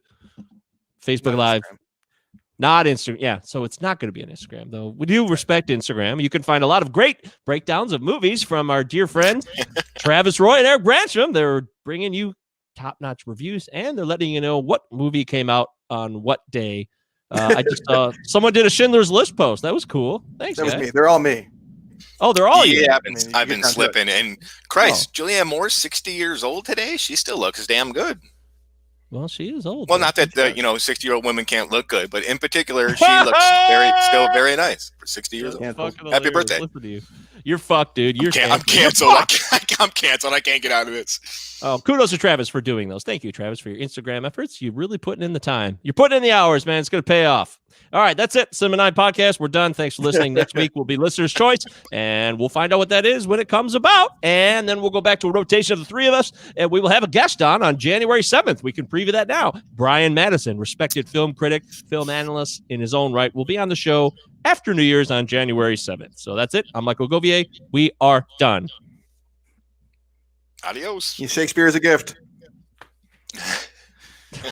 Facebook Live, not Instagram. Yeah, so it's not going to be on Instagram, though. We do respect Instagram. You can find a lot of great breakdowns of movies from our dear friends, Travis Roy and Eric Branstrom. They're bringing you top-notch reviews, and they're letting you know what movie came out on what day. I just saw someone did a Schindler's List post. That was cool. Thanks, That was guys. me. They're all me. Oh, they're all you. Yeah, you I've been can't do slipping. And Christ, Julianne Moore's 60 years old today. She still looks damn good. Well, she is old. Well, man. not that 60-year-old women can't look good, but in particular, she looks still very nice for 60 years old. That's fucking Happy hilarious. birthday. Listen to you. You're fucked, dude. You're I'm canceled. canceled. I'm canceled. I can't get out of this. Oh, kudos to Travis for doing those. Thank you, Travis, for your Instagram efforts. You're really putting in the time. You're putting in the hours, man. It's going to pay off. All right, that's it. Cinema 9 podcast. We're done. Thanks for listening. Next week will be Listener's Choice, and we'll find out what that is when it comes about. And then we'll go back to a rotation of the three of us, and we will have a guest on January 7th. We can preview that now. Brian Madison, respected film critic, film analyst in his own right, will be on the show after New Year's on January 7th. So that's it. I'm Michael Govier. We are done. Adios. Shakespeare is a gift.